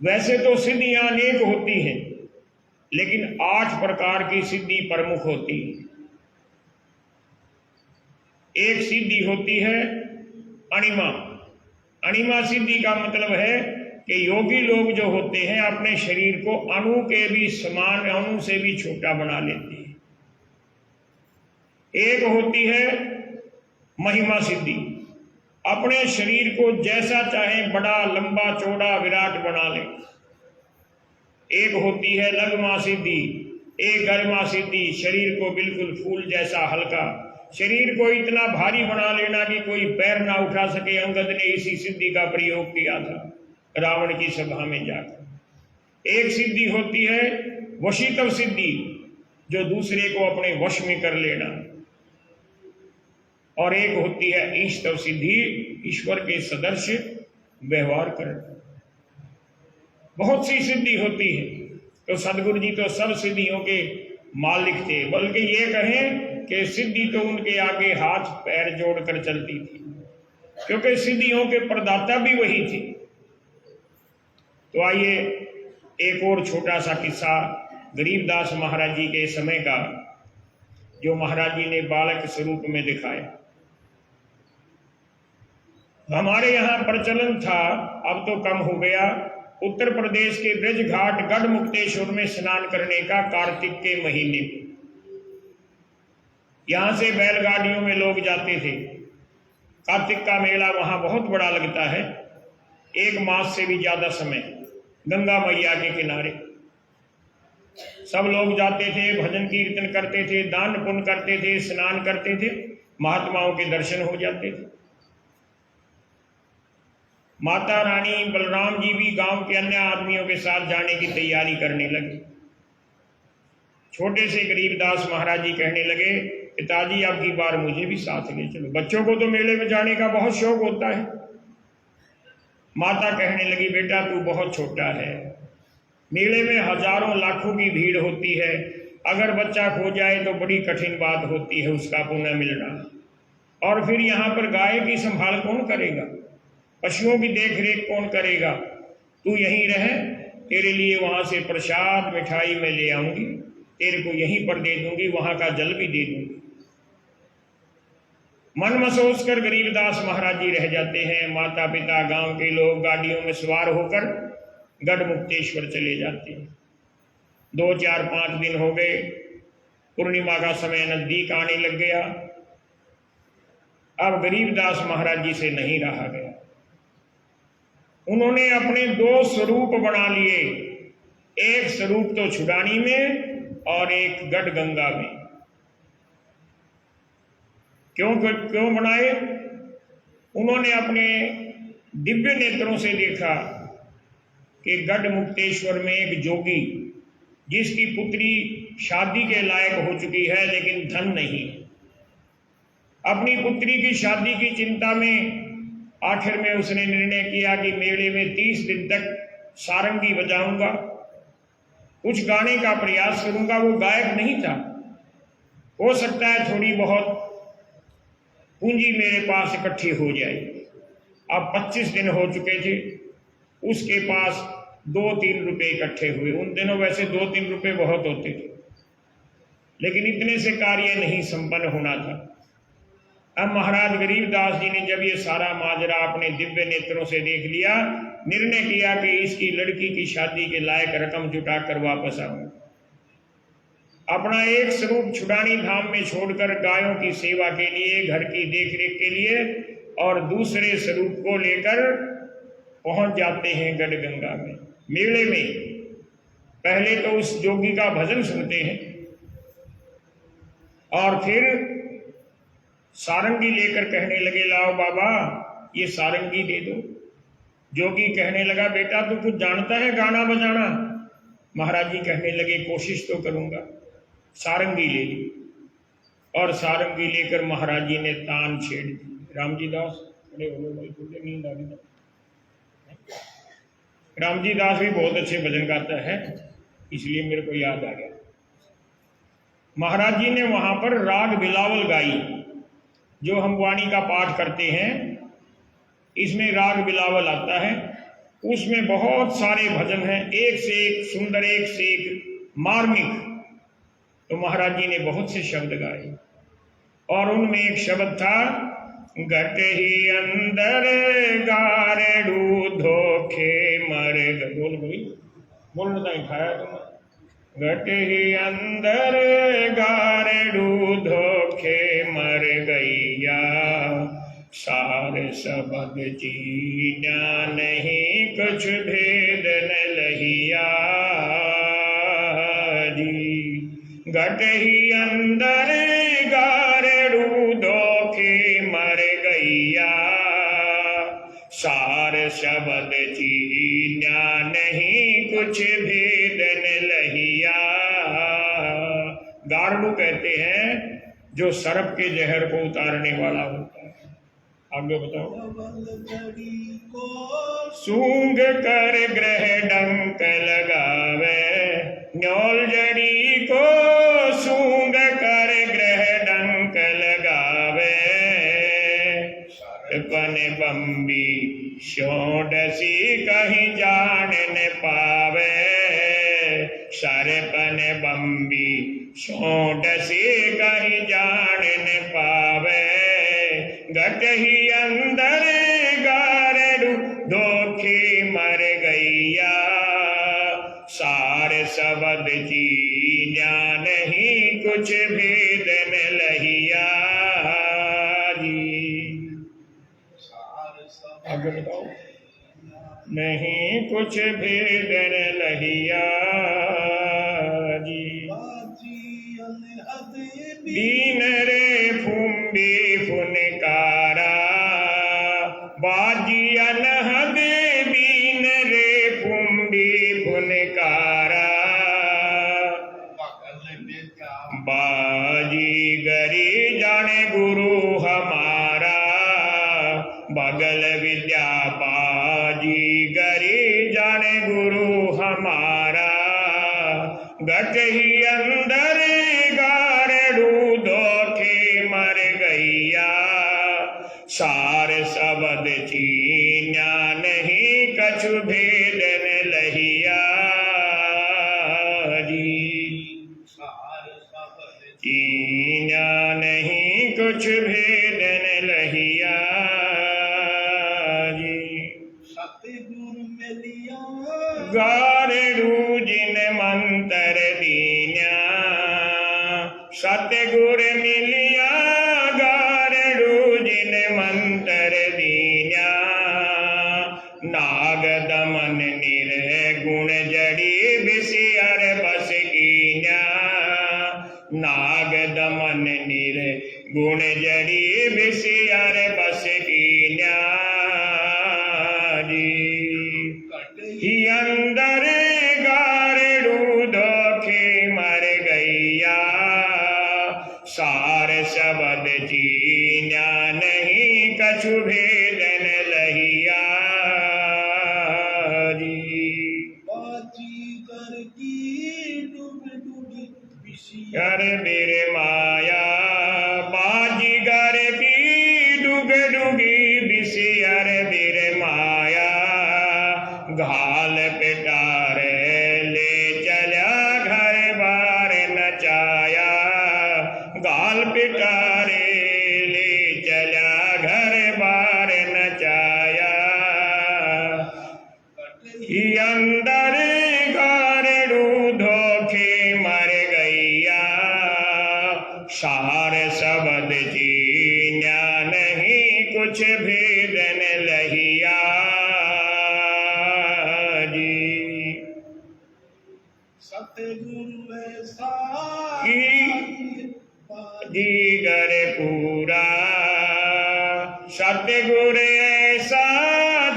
वैसे तो सिद्धियां अनेक होती हैं, लेकिन 8 प्रकार की सिद्धि प्रमुख होती है। एक सिद्धि होती है अणिमा। अणिमा सिद्धि का मतलब है कि योगी लोग जो होते हैं अपने शरीर को अणु के भी समान, अणु से भी छोटा बना लेते हैं। एक होती है महिमा सिद्धि, अपने शरीर को जैसा चाहे बड़ा, लंबा, चौड़ा, विराट बना ले। एक होती है लघुमा सिद्धि, एक गरिमा सिद्धि, शरीर को बिल्कुल फूल जैसा हल्का, शरीर को इतना भारी बना लेना कि कोई पैर ना उठा सके। अंगद ने इसी सिद्धि का प्रयोग किया था रावण की सभा में जाकर। एक सिद्धि होती है वशीतव सिद्धि, जो दूसरे को अपने वश में कर लेना, और एक होती है ईशतव सिद्धि, ईश्वर के सदृश व्यवहार करना। बहुत सी सिद्धि होती है। तो सदगुरु जी तो सब सिद्धियों के मालिक थे, बल्कि ये कहें कि सिद्धि तो उनके आगे हाथ पैर जोड़कर चलती थी, क्योंकि सिद्धियों के प्रदाता भी वही थे। तो आइए एक और छोटा सा किस्सा गरीबदास महाराज जी के समय का, जो महाराज जी ने बालक स्वरूप में दिखाया। हमारे यहाँ प्रचलन था, अब तो कम हो गया, उत्तर प्रदेश के ब्रज घाट गढ़ मुक्तेश्वर में स्नान करने का कार्तिक के महीने में। यहां से बैलगाड़ियों में लोग जाते थे। कार्तिक का मेला वहां बहुत बड़ा लगता है, 1 मास से भी ज्यादा समय, गंगा मैया के किनारे। सब लोग जाते थे, भजन कीर्तन करते थे, दान पुण्य करते थे, स्नान करते थे, महात्माओं के दर्शन हो जाते थे। माता रानी बलराम जी भी गांव के अन्य आदमियों के साथ जाने की तैयारी करने लगे। छोटे से गरीबदास महाराज जी कहने लगे, पिताजी अब की बार मुझे भी साथ ले चलो, बच्चों को तो मेले में जाने का बहुत शौक होता है। माता कहने लगी, बेटा तू बहुत छोटा है, मेले में हजारों लाखों की भीड़ होती है, अगर बच्चा खो जाए तो बड़ी कठिन बात होती है उसका पुनः मिलना, और फिर यहाँ पर गाय की संभाल कौन करेगा, पशुओं की देख रेख कौन करेगा, तू यहीं रह, तेरे लिए वहां से प्रसाद मिठाई मैं ले आऊंगी, तेरे को यहीं पर दे दूंगी, वहां का जल भी दे दूंगी। मन महसूस कर गरीबदास महाराज जी रह जाते हैं। माता पिता गांव के लोग गाड़ियों में सवार होकर गढ़ मुक्तेश्वर चले जाते हैं। 2, 4, 5 दिन हो गए, पूर्णिमा का समय नजदीक आने लग गया। अब गरीबदास महाराज जी से नहीं रहा गया। उन्होंने अपने दो स्वरूप बना लिए, एक स्वरूप तो छुड़ानी में और एक गढ़गंगा में। क्यों बनाए? उन्होंने अपने दिव्य नेत्रों से देखा कि गढ़ मुक्तेश्वर में एक जोगी, जिसकी पुत्री शादी के लायक हो चुकी है लेकिन धन नहीं, अपनी पुत्री की शादी की चिंता में आखिर में उसने निर्णय किया कि मेले में 30 दिन तक सारंगी बजाऊंगा, कुछ गाने का प्रयास करूंगा। वो गायक नहीं था, हो सकता है थोड़ी बहुत पूंजी मेरे पास इकट्ठी हो जाए। अब 25 दिन हो चुके थे, उसके पास 2-3 रुपए इकट्ठे हुए। उन दिनों वैसे 2-3 रुपए बहुत होते थे, लेकिन इतने से कार्य नहीं संपन्न होना था। अब महाराज गरीबदास जी ने जब ये सारा माजरा अपने दिव्य नेत्रों से देख लिया, निर्णय किया कि इसकी लड़की की शादी के लायक रकम जुटा कर वापस आऊंगा। अपना एक स्वरूप छुड़ानी धाम में छोड़कर गायों की सेवा के लिए, घर की देखरेख के लिए, और दूसरे स्वरूप को लेकर पहुंच जाते हैं गढ़गंगा में। मेले में पहले तो उस जोगी का भजन सुनते हैं और फिर सारंगी लेकर कहने लगे, लाओ बाबा ये सारंगी दे दो। जोगी कहने लगा, बेटा तू कुछ जानता है गाना बजाना? महाराज जी कहने लगे, कोशिश तो करूंगा। सारंगी ले ली और सारंगी लेकर महाराज जी ने तान छेड़ दी। रामजी दास, अरे बोलो भाई, तुझे नींद आ गई? रामजी दास भी बहुत अच्छे भजन गाता है, इसलिए मेरे को याद आ गया। महाराज जी ने वहां पर राग बिलावल गाई, जो हम वाणी का पाठ करते हैं, इसमें राग बिलावल आता है। उसमें बहुत सारे भजन हैं, एक से एक सुंदर, एक से एक मार्मिक। तो महाराज जी ने बहुत से शब्द गाए और उनमें एक शब्द था, घट ही अंदर गारेडू धोखे मर। बोल बोल बोलना था, खाया तुमने। घट ही अंदर गारेडू धोखे मर गैया, सार सबद चीना नहीं कुछ भेद न लहिया जी। घट ही अंदर गारेडू धोखे मर गैया, सार शब्द चीना नहीं कुछ भेद न लहिया। गारडू कहते हैं जो सर्प के जहर को उतारने वाला होता है। आगे बताओ। सूंघ कर ग्रह डंक लगावे, न्योल जड़ी को सूंघ कर ग्रह डंक लगावे, पन बम्बी शोडसी कहीं जान न पावे, सरपन बम्बी शोडसी कहीं जान न पावे। घट ही अंदर गारेडू धोखे मर गैया, सार सबद चीना नहीं कुछ भेद न लहिया जी। आगे बताओ। नहीं कुछ भेद न लहिया जी। दीन रे फुम्बी फुनकारा, बाजी अनहद बीन रे फुम्बी फुनकारा, बाजी गरी जाने गुरु हमारा, बगल विद्या बाजी गरी जाने गुरु हमारा। घट ही अंदर गारेडू धोखे मर गैया, सार सबद चीना नहीं कछु भेद न लहिया जी। चीना नहीं कुछ भेद न लहिया जी। गारेडू जिन मंतर दीन्या, सतगुर मिलिया गारेडू जिन गुण जड़ी बिसियर बस की न्यारी ही अंदर गारड़ू धोखे मर गैया सार शबद चीन्या नहीं कछु भेदन लहिया कर बिर माया बाजीगर की डुग डुगी बिसियर बिर माया घाल पिटारे ले चला घर बार नचाया घाल पिटारे ले चला घर बार नचाया ही अंदर गारड़ू धोखे मर गैया सार शबद चीन्या नहीं कुछ भेदन लहिया जी सतगुरु दीगर पूरा सतगुर ऐसा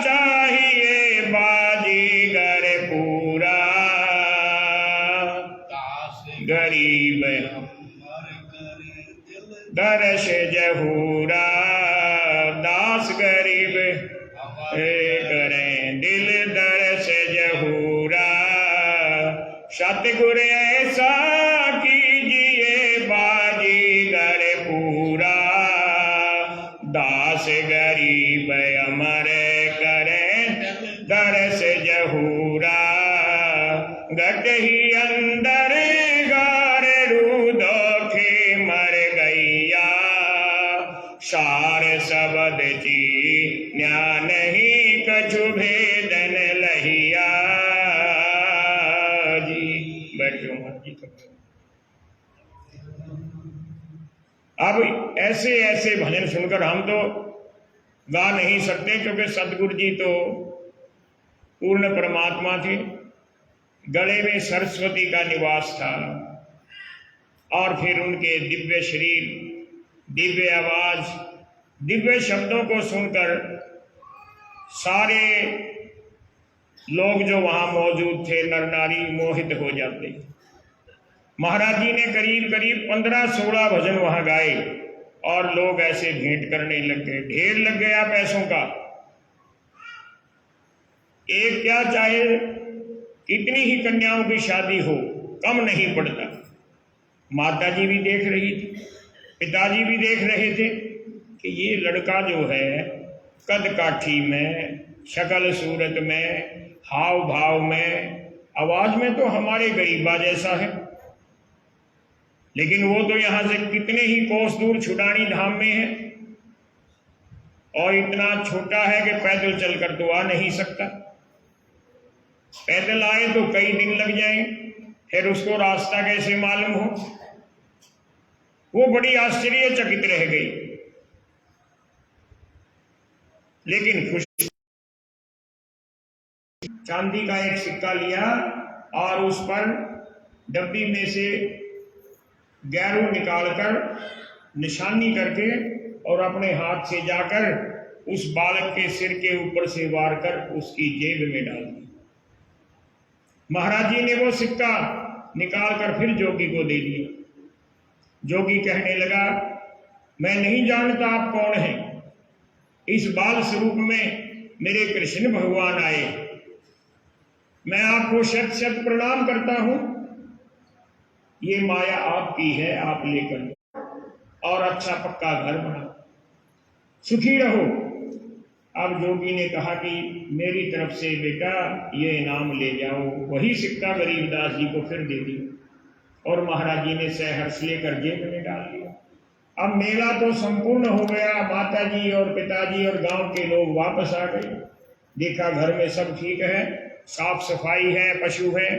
चाहिए बाजीगर पूरा गरीब दर्श जहूरा दास गरीब करें दिल दर्श जहूरा सतगुर ऐसा कीजिए बाजीगर पूरा दास गरीब अमर करें दर्श जहूरा गट ही अंदर गारड़ू धोखे मर गैया सार शबद चीन्या नहीं कछु भेदन लहिया जी। बैठ जाओ मत जी। अब ऐसे ऐसे भजन सुनकर हम तो गा नहीं सकते क्योंकि सतगुरु जी तो पूर्ण परमात्मा थे। गले में सरस्वती का निवास था और फिर उनके दिव्य शरीर, दिव्य आवाज, दिव्य शब्दों को सुनकर सारे लोग जो वहां मौजूद थे नर नारी मोहित हो जाते। महाराज जी ने करीब करीब 15-16 भजन वहां गाए और लोग ऐसे भेंट करने लग गए। ढेर लग गया पैसों का। एक क्या चाहे कितनी ही कन्याओं की शादी हो, कम नहीं पड़ता। माता जी भी देख रही थी, पिताजी भी देख रहे थे कि ये लड़का जो है कद काठी में, शक्ल सूरत में, हाव भाव में, आवाज में तो हमारे गरीबा जैसा है, लेकिन वो तो यहां से कितने ही कोस दूर छुटानी धाम में है और इतना छोटा है कि पैदल चलकर तो आ नहीं सकता। पैदल आए तो कई दिन लग जाएं, फिर उसको रास्ता कैसे मालूम हो। वो बड़ी आश्चर्यचकित रह गई, लेकिन खुश चांदी का एक सिक्का लिया और उस पर डब्बी में से गैरू निकालकर निशानी करके और अपने हाथ से जाकर उस बालक के सिर के ऊपर से वार कर उसकी जेब में डाल दी। महाराज जी ने वो सिक्का निकालकर फिर जोगी को दे दिया। जोगी कहने लगा, मैं नहीं जानता आप कौन हैं। इस बाल स्वरूप में मेरे कृष्ण भगवान आए, मैं आपको शत शत प्रणाम करता हूं। ये माया आपकी है, आप लेकर और अच्छा पक्का घर बनाओ, सुखी रहो। अब जोगी ने कहा कि मेरी तरफ से बेटा ये इनाम ले जाओ। वही सिक्का गरीबदास जी को फिर दे दिया और महाराज जी ने सहर्ष लेकर जेब में डाल दिया। अब मेला तो संपूर्ण हो गया। माता जी और पिताजी और गांव के लोग वापस आ गए। देखा घर में सब ठीक है, साफ सफाई है, पशु है।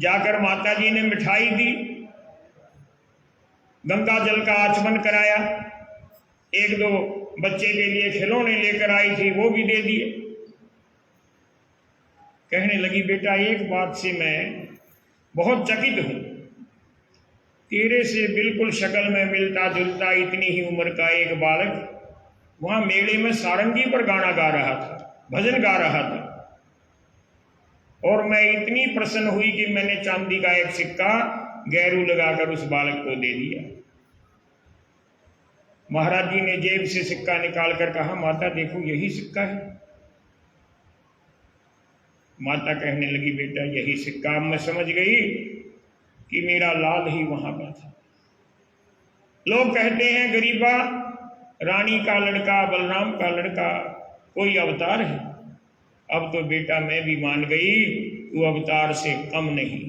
जाकर माता जी ने मिठाई दी, गंगा जल का आचमन कराया, एक दो बच्चे के लिए खिलौने लेकर आई थी वो भी दे दिए। कहने लगी, बेटा एक बात से मैं बहुत चकित हूं। तेरे से बिल्कुल शक्ल में मिलता जुलता इतनी ही उम्र का एक बालक वहां मेले में सारंगी पर गाना गा रहा था, भजन गा रहा था, और मैं इतनी प्रसन्न हुई कि मैंने चांदी का एक सिक्का गैरू लगाकर उस बालक को दे दिया। महाराज जी ने जेब से सिक्का निकालकर कहा, माता देखो यही सिक्का है। माता कहने लगी, बेटा यही सिक्का। मैं समझ गई कि मेरा लाल ही वहां का था। लोग कहते हैं गरीबा रानी का लड़का, बलराम का लड़का कोई अवतार है। अब तो बेटा मैं भी मान गई वो अवतार से कम नहीं।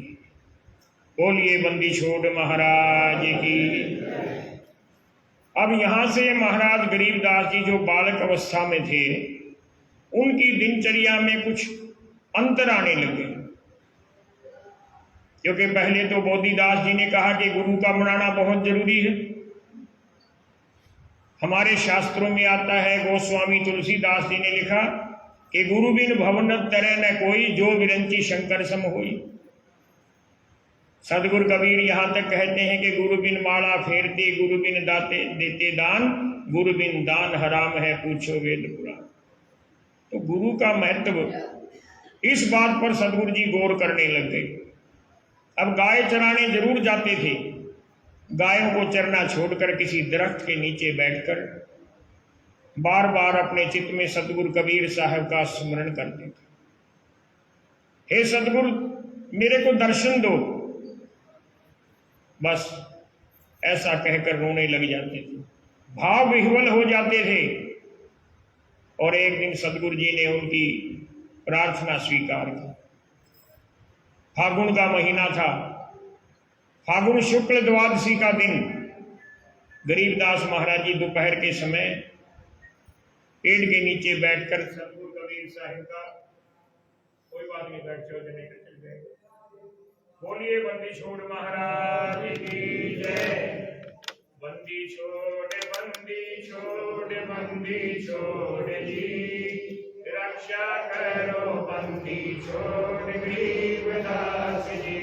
बोलिए बंदी छोड़ महाराज की। अब यहां से महाराज गरीबदास जी जो बालक अवस्था में थे, उनकी दिनचर्या में कुछ अंतर आने लगे, क्योंकि पहले तो बोधिदास जी ने कहा कि गुरु का बनाना बहुत जरूरी है। हमारे शास्त्रों में आता है, गोस्वामी तुलसीदास जी ने लिखा कि गुरु बिन भवनत तरह न कोई, जो विरंची शंकर सम होई। सदगुरु कबीर यहां तक कहते हैं कि गुरु बिन माला फेरते, गुरु बिन दाते देते दान, गुरु बिन दान हराम है पूछो वेद पुराण। तो गुरु का महत्व, इस बात पर सदगुरु जी गौर करने लग गए। अब गाय चराने जरूर जाते थे, गायों को चरना छोड़कर किसी दरख्त के नीचे बैठकर बार बार अपने चित्त में सतगुरु कबीर साहब का स्मरण करते थे। हे सतगुरु मेरे को दर्शन दो, बस ऐसा कहकर रोने लग जाते थे, भाव विह्वल हो जाते थे। और एक दिन सतगुरु जी ने उनकी प्रार्थना स्वीकार की। फागुन का महीना था, फागुन शुक्ल द्वादशी का दिन। गरीबदास महाराज जी दोपहर के समय पेड़ के नीचे बैठकर सतगुरु कबीर साहिब का, कोई बात नहीं, बैठ जाओ, जने चल गए। बोलिए बंदी छोड़ महाराज की जय। बंदी छोड़, बंदी छोड़, बंदी छोड़ जी, रक्षा करो बंदी छोड़ गरीबदास जी।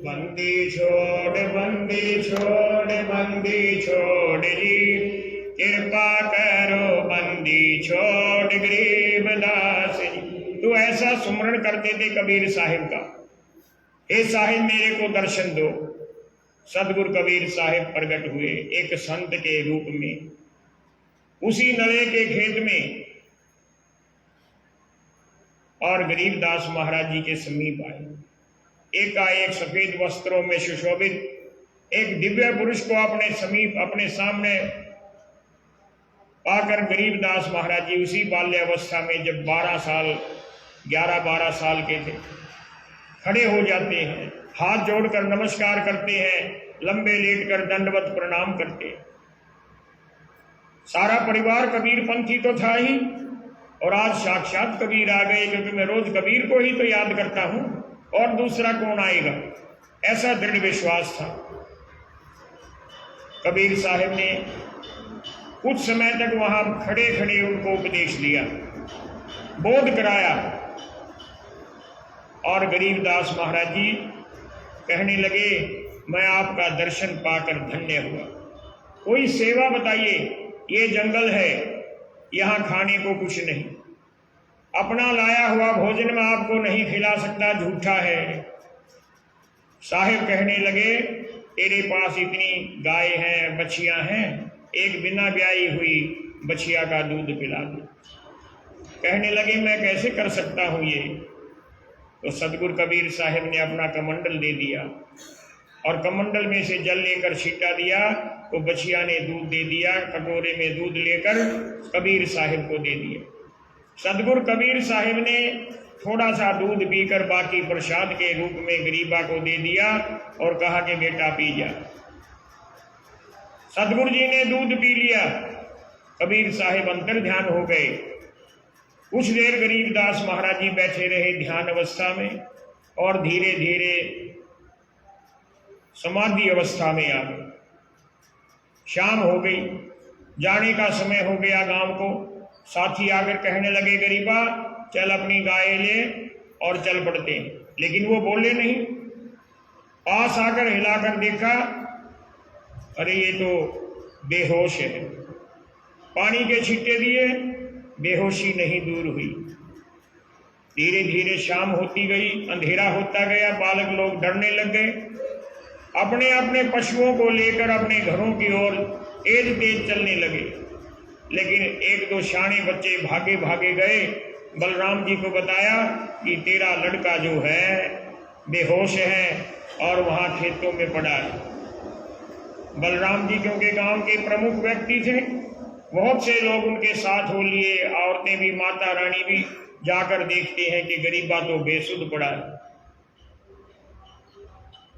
बंदी छोड़, बंदी छोड़, बंदी छोड़ जी, कृपा करो बंदी छोड़ गरीबदास जी। तो ऐसा सुमरण करते थे कबीर साहिब का, हे साहिब मेरे को दर्शन दो। सदगुरु कबीर साहिब प्रकट हुए एक संत के रूप में उसी नले के खेत में, और गरीबदास महाराज जी के समीप आए। एकाएक सफेद वस्त्रों में सुशोभित एक दिव्य पुरुष को अपने समीप, अपने सामने पाकर गरीबदास महाराज जी उसी बाल्यावस्था में, जब 11-12 साल के थे, खड़े हो जाते हैं, हाथ जोड़कर नमस्कार करते हैं, लंबे लेटकर दंडवत प्रणाम करते हैं। सारा परिवार कबीर पंथी तो था ही, और आज साक्षात कबीर आ गए, क्योंकि मैं रोज कबीर को ही तो याद करता हूं, और दूसरा कौन आएगा, ऐसा दृढ़ विश्वास था। कबीर साहब ने कुछ समय तक वहां खड़े खड़े उनको उपदेश दिया, बोध कराया, और गरीबदास महाराज जी कहने लगे, मैं आपका दर्शन पाकर धन्य हुआ। कोई सेवा बताइए, ये जंगल है, यहां खाने को कुछ नहीं, अपना लाया हुआ भोजन में आपको नहीं खिला सकता, झूठा है। साहिब कहने लगे, तेरे पास इतनी गाय हैं, बछियां हैं, एक बिना ब्याई हुई बछिया का दूध पिला दो। कहने लगे, मैं कैसे कर सकता हूं ये। तो सदगुरु कबीर साहिब ने अपना कमंडल दे दिया, और कमंडल में से जल लेकर छींटा दिया, तो बछिया ने दूध दे दिया। कटोरे में दूध लेकर कबीर साहिब को दे दिया। सदगुरु कबीर साहिब ने थोड़ा सा दूध पीकर बाकी प्रसाद के रूप में गरीबा को दे दिया, और कहा कि बेटा पी जा। सदगुरु जी ने दूध पी लिया, कबीर साहिब अंतर ध्यान हो गए। कुछ देर गरीबदास महाराज जी बैठे रहे ध्यान अवस्था में, और धीरे धीरे समाधि अवस्था में आ गए। शाम हो गई, जाने का समय हो गया गांव को। साथी आकर कहने लगे, गरीबा चल अपनी गाय ले और चल पड़ते हैं। लेकिन वो बोले नहीं। पास आकर हिलाकर देखा अरे ये तो बेहोश है। पानी के छींटे दिए, बेहोशी नहीं दूर हुई। धीरे धीरे शाम होती गई, अंधेरा होता गया, बालक लोग डरने लग गए। अपने अपने पशुओं को लेकर अपने घरों की ओर तेज तेज चलने लगे। लेकिन एक दो शाणे बच्चे भागे भागे गए, बलराम जी को बताया कि तेरा लड़का जो है बेहोश है और वहाँ खेतों में पड़ा है। बलराम जी क्योंकि गांव के प्रमुख व्यक्ति थे, बहुत से लोग उनके साथ हो लिए। औरतें भी, माता रानी भी जाकर देखते हैं कि गरीबा तो बेसुध पड़ा है।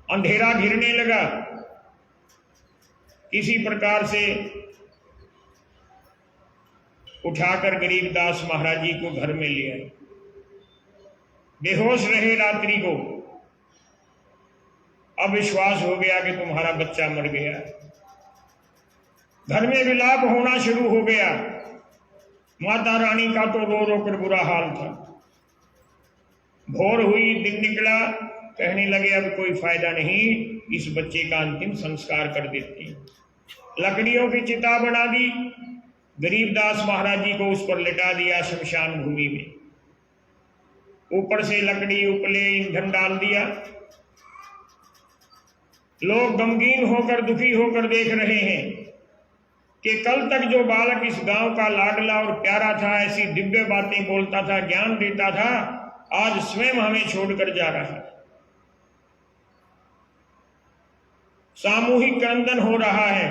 अंधेरा घिरने लगा। किसी प्रकार से उठाकर गरीबदास महाराज जी को घर में ले आए। बेहोश रहे रात्रि को। अब विश्वास हो गया कि तुम्हारा बच्चा मर गया। घर में विलाप होना शुरू हो गया। माता रानी का तो रो रो कर बुरा हाल था। भोर हुई, दिन निकला, कहने लगे अब कोई फायदा नहीं, इस बच्चे का अंतिम संस्कार कर देते हैं। लकड़ियों की चिता बना दी, गरीबदास महाराज जी को उस पर लिटा दिया शमशान भूमि में। ऊपर से लकड़ी, उपले, ईंधन डाल दिया। लोग गमगीन होकर, दुखी होकर देख रहे हैं कि कल तक जो बालक इस गांव का लाडला और प्यारा था, ऐसी दिव्य बातें बोलता था, ज्ञान देता था, आज स्वयं हमें छोड़कर जा रहा है। सामूहिक क्रंदन हो रहा है।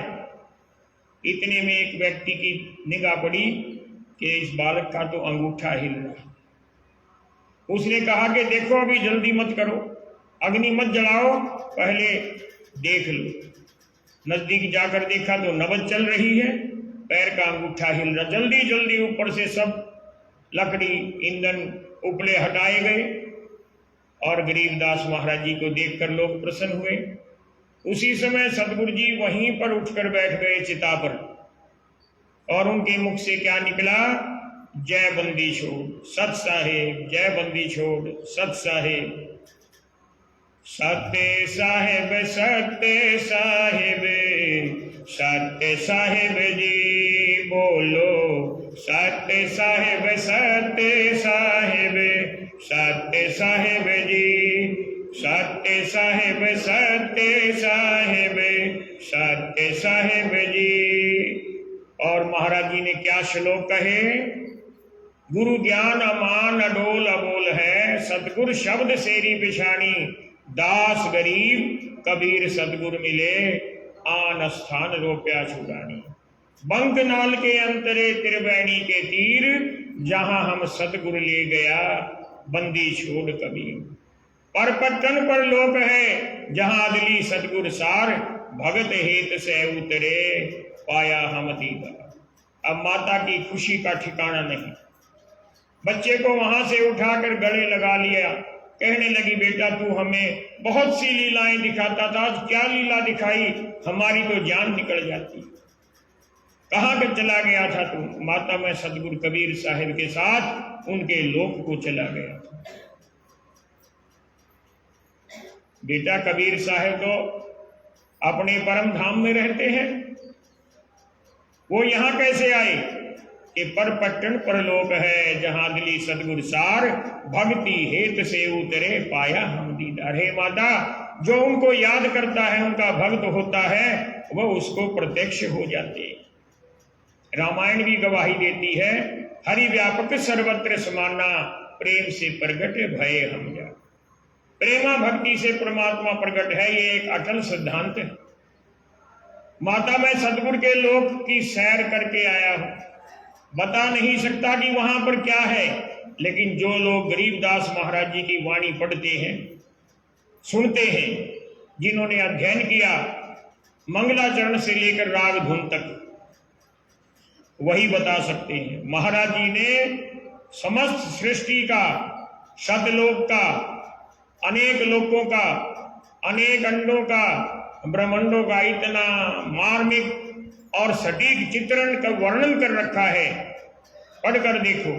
इतने में एक व्यक्ति की निगाह पड़ी कि इस बालक का तो अंगूठा हिल रहा। उसने कहा कि देखो, अभी जल्दी मत करो, अग्नि मत जलाओ, पहले देख लो। नजदीक जाकर देखा तो नबज चल रही है, पैर का अंगूठा हिल रहा। जल्दी जल्दी ऊपर से सब लकड़ी, ईंधन, उपले हटाए गए और गरीबदास महाराज जी को देखकर लोग प्रसन्न हुए। उसी समय सदगुरु जी वहीं पर उठकर बैठ गए चिता पर, और उनके मुख से क्या निकला? जय बंदी छोड़ सत साहेब, जय बंदी छोड़ सत साहेब। सत्य साहेब, सत्य साहेब, सत्य साहेब जी बोलो। सत्य साहेब, सत्य साहेब, सत्य साहेब जी। सत्य साहेब, सत्य साहेब, सत्य साहेब जी। और महाराज जी ने क्या श्लोक कहे? गुरु ज्ञान अमान अडोल अबोल है, सतगुरु शब्द सेरी पिछानी। दास गरीब कबीर सतगुरु मिले, आन स्थान रोप्या छुड़ानी। बंक नाल के अंतरे त्रिवेणी के तीर, जहां हम सतगुरु ले गया बंदी छोड़ कबीर। पर पट्टन पर लोक है, जहां अदली सतगुर सार। भगत हेत से उतरे, पाया हम दीदार। अब माता की खुशी का ठिकाना नहीं। बच्चे को वहां से उठाकर गले लगा लिया। कहने लगी, बेटा तू हमें बहुत सी लीलाएं दिखाता था, आज क्या लीला दिखाई? हमारी तो जान निकल जाती। कहाँ पे चला गया था तू? माता, मैं सतगुरु कबीर साहिब के साथ उनके लोक को चला गया था। बेटा, कबीर साहिब तो अपने परम धाम में रहते हैं, वो यहां कैसे आए? कि पर पट्टन परलोक है, जहां दिली सतगुर सार। भक्ति हेत से उतरे, पाया हम दीदार। हे माता, जो उनको याद करता है, उनका भक्त होता है, वह उसको प्रत्यक्ष हो जाते। रामायण भी गवाही देती है, हरि व्यापक सर्वत्र समाना, प्रेम से प्रगट भय हम जा। प्रेमा भक्ति से परमात्मा प्रकट है, ये एक अटल सिद्धांत है। माता, मैं सतगुरु के लोक की सैर करके आया हूं, बता नहीं सकता कि वहां पर क्या है, लेकिन जो लोग गरीबदास महाराज जी की वाणी पढ़ते हैं, सुनते हैं, जिन्होंने अध्ययन किया मंगलाचरण से लेकर राग धुन तक, वही बता सकते हैं। महाराज जी ने समस्त सृष्टि का, शतलोक का, अनेक लोकों का, अनेक अंडों का, ब्रह्मांडों का इतना मार्मिक और सटीक चित्रण का वर्णन कर रखा है। पढ़कर देखो,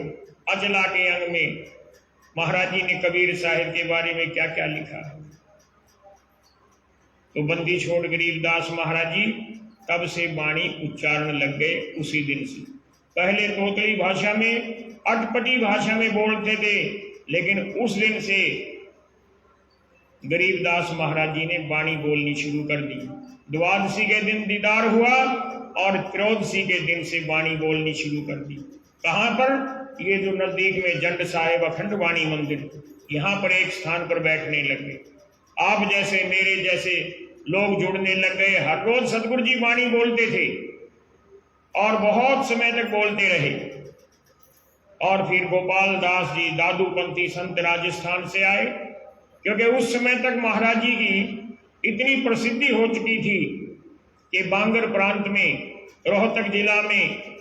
अचला के अंग में महाराज जी ने कबीर साहिब के बारे में क्या क्या लिखा है। तो बंदी छोड़ गरीबदास महाराज जी तब से वाणी उच्चारण लग गए। उसी दिन से पहले तोतली भाषा में, अटपटी भाषा में बोलते थे, लेकिन उस दिन से गरीबदास महाराज जी ने वाणी बोलनी शुरू कर दी। द्वादशी के दिन दीदार हुआ और त्रयोदशी के दिन से वाणी बोलनी शुरू कर दी। कहाँ पर? ये जो नजदीक में जंड साहेब अखंड वाणी मंदिर, यहाँ पर एक स्थान पर बैठने लग गए। आप जैसे मेरे जैसे लोग जुड़ने लग गए। हर रोज सतगुरु जी वाणी बोलते थे और बहुत समय तक बोलते रहे। और फिर गोपाल दास जी दादूपंथी संत राजस्थान से आए, क्योंकि उस समय तक महाराज जी की इतनी प्रसिद्धि हो चुकी थी कि बांगर प्रांत में, रोहतक जिला में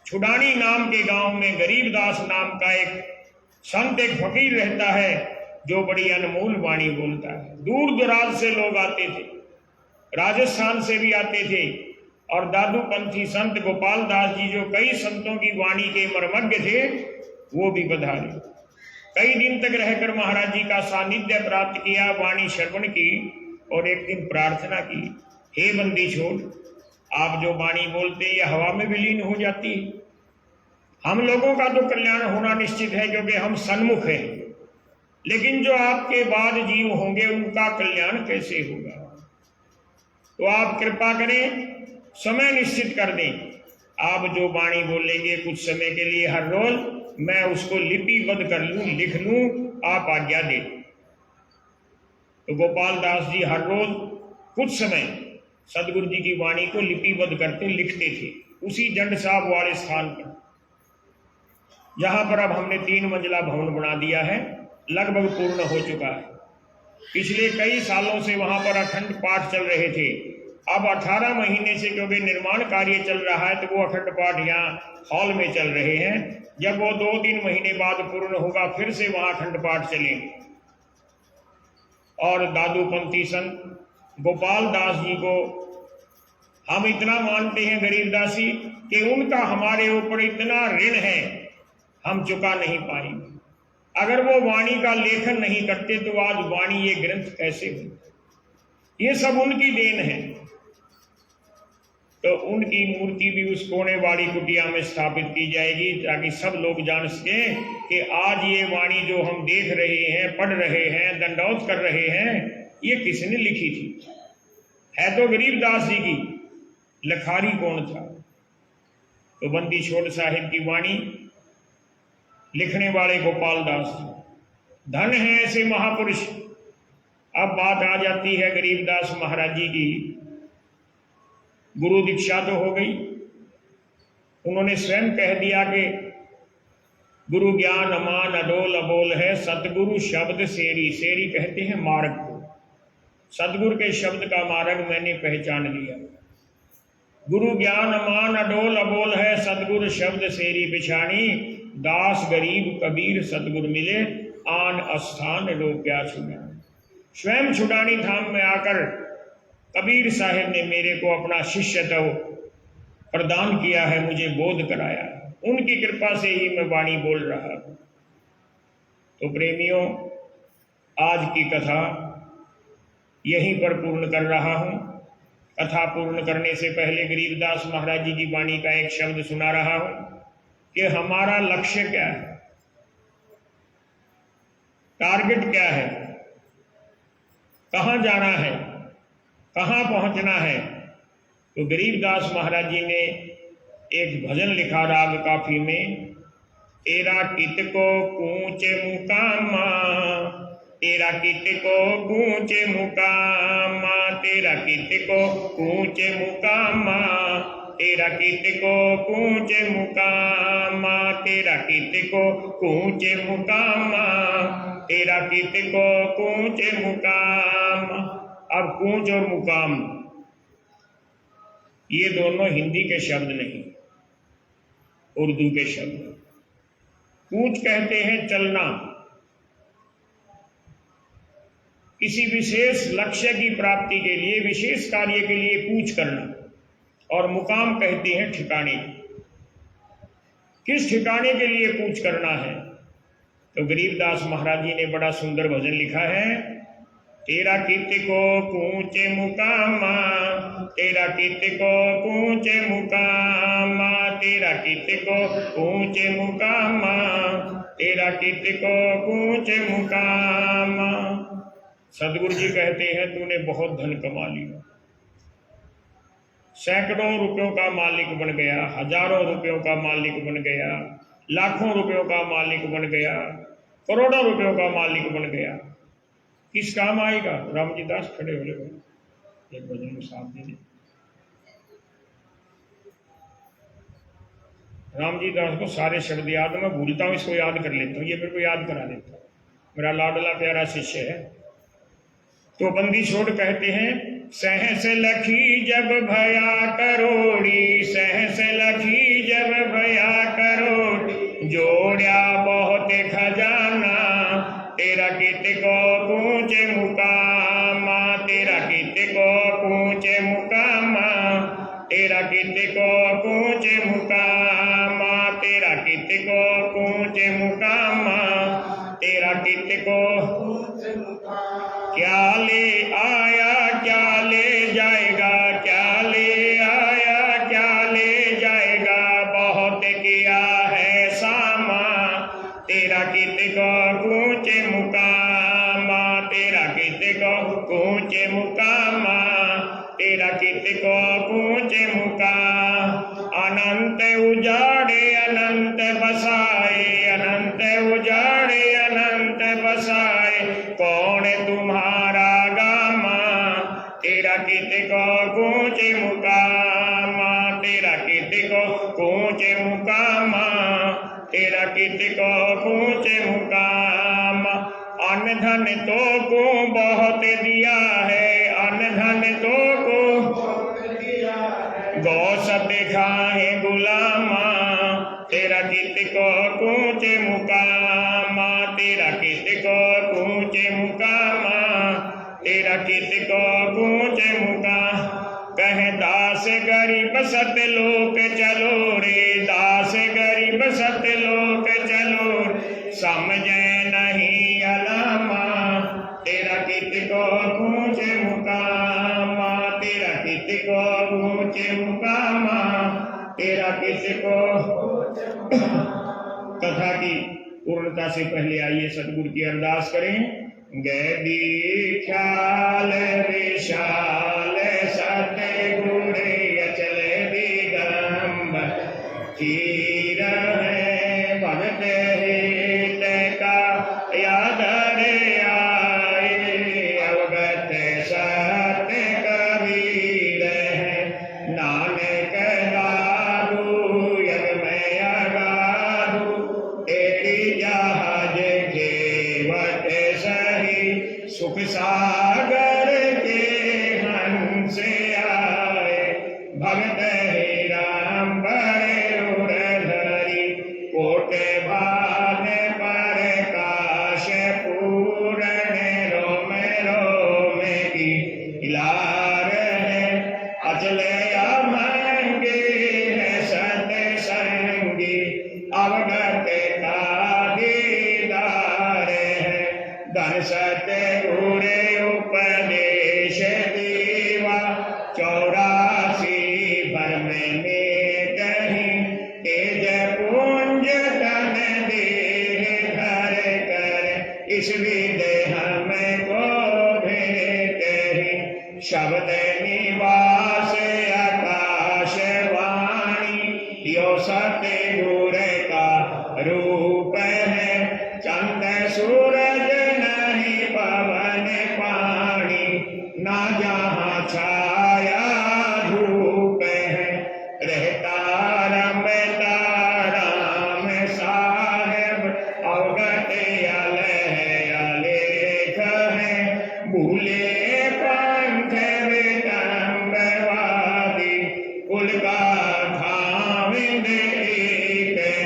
छुडानी नाम के गांव में गरीबदास नाम का एक संत, एक फकीर रहता है जो बड़ी अनमोल वाणी बोलता है। दूर दराज से लोग आते थे, राजस्थान से भी आते थे। और दादूपंथी संत गोपाल दास जी जो कई संतों की वाणी के मर्मज्ञ थे, वो भी पधारे। कई दिन तक रहकर महाराज जी का सानिध्य प्राप्त किया, वाणी श्रवण की और एक दिन प्रार्थना की, हे बंदी छोड़, आप जो वाणी बोलते हैं ये हवा में विलीन हो जाती है। हम लोगों का तो कल्याण होना निश्चित है क्योंकि हम सन्मुख हैं, लेकिन जो आपके बाद जीव होंगे उनका कल्याण कैसे होगा? तो आप कृपा करें, समय निश्चित कर दें। आप जो वाणी बोलेंगे कुछ समय के लिए हर रोज, मैं उसको लिपिबद्ध कर लूं, लिख लूं, आप आज्ञा दें। तो गोपाल दास जी हर रोज कुछ समय सदगुरु जी की वाणी को लिपिबद्ध करते, लिखते थे उसी जंड साहब वाले स्थान पर, जहां पर अब हमने 3 मंजिला भवन बना दिया है, लगभग पूर्ण हो चुका है। पिछले कई सालों से वहां पर अखंड पाठ चल रहे थे। अब 18 महीने से क्योंकि निर्माण कार्य चल रहा है, तो वो अखंड पाठ यहाँ हॉल में चल रहे हैं। जब वो 2-3 महीने बाद पूर्ण होगा, फिर से वहां अखंड पाठ चलेंगे। और दादूपंथी संत गोपाल दास जी को हम इतना मानते हैं गरीबदासी, कि उनका हमारे ऊपर इतना ऋण है, हम चुका नहीं पाएंगे। अगर वो वाणी का लेखन नहीं करते तो आज वाणी ये ग्रंथ कैसे हो? ये सब उनकी देन है। तो उनकी मूर्ति भी उस कोने वाली कुटिया में स्थापित की जाएगी, ताकि सब लोग जान सकें कि आज ये वाणी जो हम देख रहे हैं, पढ़ रहे हैं, दंडौत कर रहे हैं, ये किसने लिखी थी? है तो गरीबदास जी की, लखारी कौन था? तो बंदी छोड़ साहिब की वाणी लिखने वाले गोपाल दास जी, धन है ऐसे महापुरुष। अब बात आ जाती है गरीबदास महाराज जी की। गुरु दीक्षा तो हो गई, उन्होंने स्वयं कह दिया कि गुरु ज्ञान अमान अडोल अबोल है, सतगुरु शब्द सेरी। सेरी कहते हैं मार्ग को। सतगुरु के शब्द का मार्ग मैंने पहचान लिया। गुरु ज्ञान अमान अडोल अबोल है, सतगुरु शब्द सेरी पिछाणी। दास गरीब कबीर सतगुरु मिले, आन अस्थान रोप्या छुड़ानी। स्वयं छुड़ानी धाम में आकर कबीर साहिब ने मेरे को अपना शिष्य तो प्रदान किया है, मुझे बोध कराया है। उनकी कृपा से ही मैं वाणी बोल रहा हूं। तो प्रेमियों, आज की कथा यहीं पर पूर्ण कर रहा हूं। कथा पूर्ण करने से पहले गरीबदास महाराज जी की वाणी का एक शब्द सुना रहा हूं कि हमारा लक्ष्य क्या है, टारगेट क्या है, कहां जाना है, कहां पहुंचना है। तो गरीबदास महाराज जी ने एक भजन लिखा राग काफी में, तेरा कित को कूच मुकामा, तेरा कित को कूच मुकामा, तेरा कित को कूच मुकामा, तेरा कित को कूच मुकामा, तेरा कित को कूच मुकामा, तेरा कित को कूच मुकामा। अब कूच और मुकाम ये दोनों हिंदी के शब्द नहीं, उर्दू के शब्द। कूच कहते हैं चलना, किसी विशेष लक्ष्य की प्राप्ति के लिए, विशेष कार्य के लिए कूच करना। और मुकाम कहते हैं ठिकाने। किस ठिकाने के लिए कूच करना है? तो गरीबदास महाराज जी ने बड़ा सुंदर भजन लिखा है तेरा कित को पूछे मुकामा, तेरा कित को पूछे मुकामा, तेरा कित को पूछे मुकामा, तेरा कित को पूछे मुकामा। सदगुरु जी कहते हैं तूने बहुत धन कमा लिया, सैकड़ों रुपयों का मालिक बन गया, हजारों रुपयों का मालिक बन गया, लाखों रुपयों का मालिक बन गया, करोड़ों रुपयों का मालिक बन गया, किस काम आएगा? राम जी दास खड़े हो गए, एक भजन में साथ देने। राम जी दास को सारे शब्द याद, मैं भूलता हूँ, इसको याद कर लेता हूँ, ये मेरे को याद करा देता हूँ, मेरा लाडला प्यारा शिष्य है। तो बंदी छोड़ कहते हैं, सहस लखी जब भया करोड़ी, सहस लखी जब भया करोड़ी, जोड़ा बहुत खजाना, तेरा कित को पूछे मुकामा, तेरा कित को पूछे मुकामा, तेरा कित को पूछे मुकामा, तेरा कित को पूछे मुकामा, तेरा कित को क्या ले आया क्या ले जाएगा, क्या ले आया क्या ले जाएगा, बहुत किया है सामा, तेरा कित को पूछे मुकामा, तेरा कित को पूछे मुकामा, तेरा कित को पूछे मुकाम। अनंत उजाड़े अनंत बसाए, अनंत उजाड़े अनंत बसाए, कौन तुम्हारा गामा, तेरा कित को पूछे मुकामा, तेरा कित को पूछे मुकामा, तेरा कित को पूछे मुकामा। अन्न धन तो को बहुत दिया है, अन्न धन तो को गौ सब खाए गुलामा, तेरा कित को पूछे मुकामा, तेरा कित को पूछे मुकामा, तेरा कित को पूछे मुकामा। कह दास गरीब सतलोक चलो रे, दास गरीब सतलोक चलो रे, समझे नहीं अलामा, तेरा कित को पूछे मुकामा, तेरा कित को पूछे मुकामा, तेरा कित को। कथा की पूर्णता से पहले आइए सतगुरु की अरदास करें। गैदी ख्याल विशाल सतगुर अचल दिगंबर, चीर है भगत हित का यादर आए, अवगत सत कबीर है, नानक दादू यग में अगादू, तेरी जहाज खेवत सही, सुख सागर के हंस आए, भगत हे राम बड़े उड़धरी, कोट भान पर काश पूर्ण, रोम रोम की लार है, अचल अमंगे है सतसंगी, अवगत का दीदार है, धन सतगुर उपदेश दीवा, 84 भरम में कहीं, तेज पुंज तन देह घर कर, इस विदे हमें को भेंट ही, शब्द निवास आकाश वाणी, यो सतगुर का रूप है, चंद सूरज नहीं पवन पानी, ना जहाँ छाया धूप है, रहता रमता राम साहेब, अवगत अलेख है, भूले पंथ विटम्बवादी, कुल का खाविंद एक है,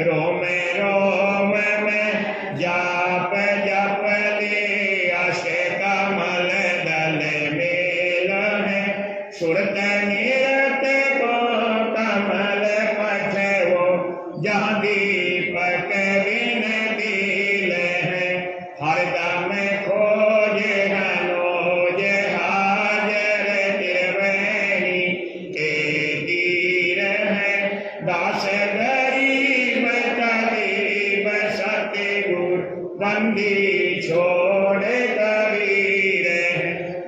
रोम रोम में जाप जप ले, अष्ट कमल दल मेल है, सुरत निरत को कमल पथ वो, जहाँ दीपक बिन दिल है, हरदम खोज बंदी छोड़ कबीर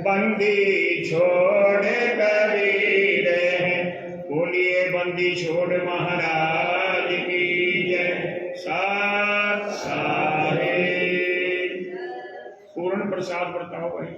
बंदी छोड़ कबीर बोलिए बंदी छोड़ महाराज की जय साथ साहेब। पूर्ण प्रसाद बरताओ भाई।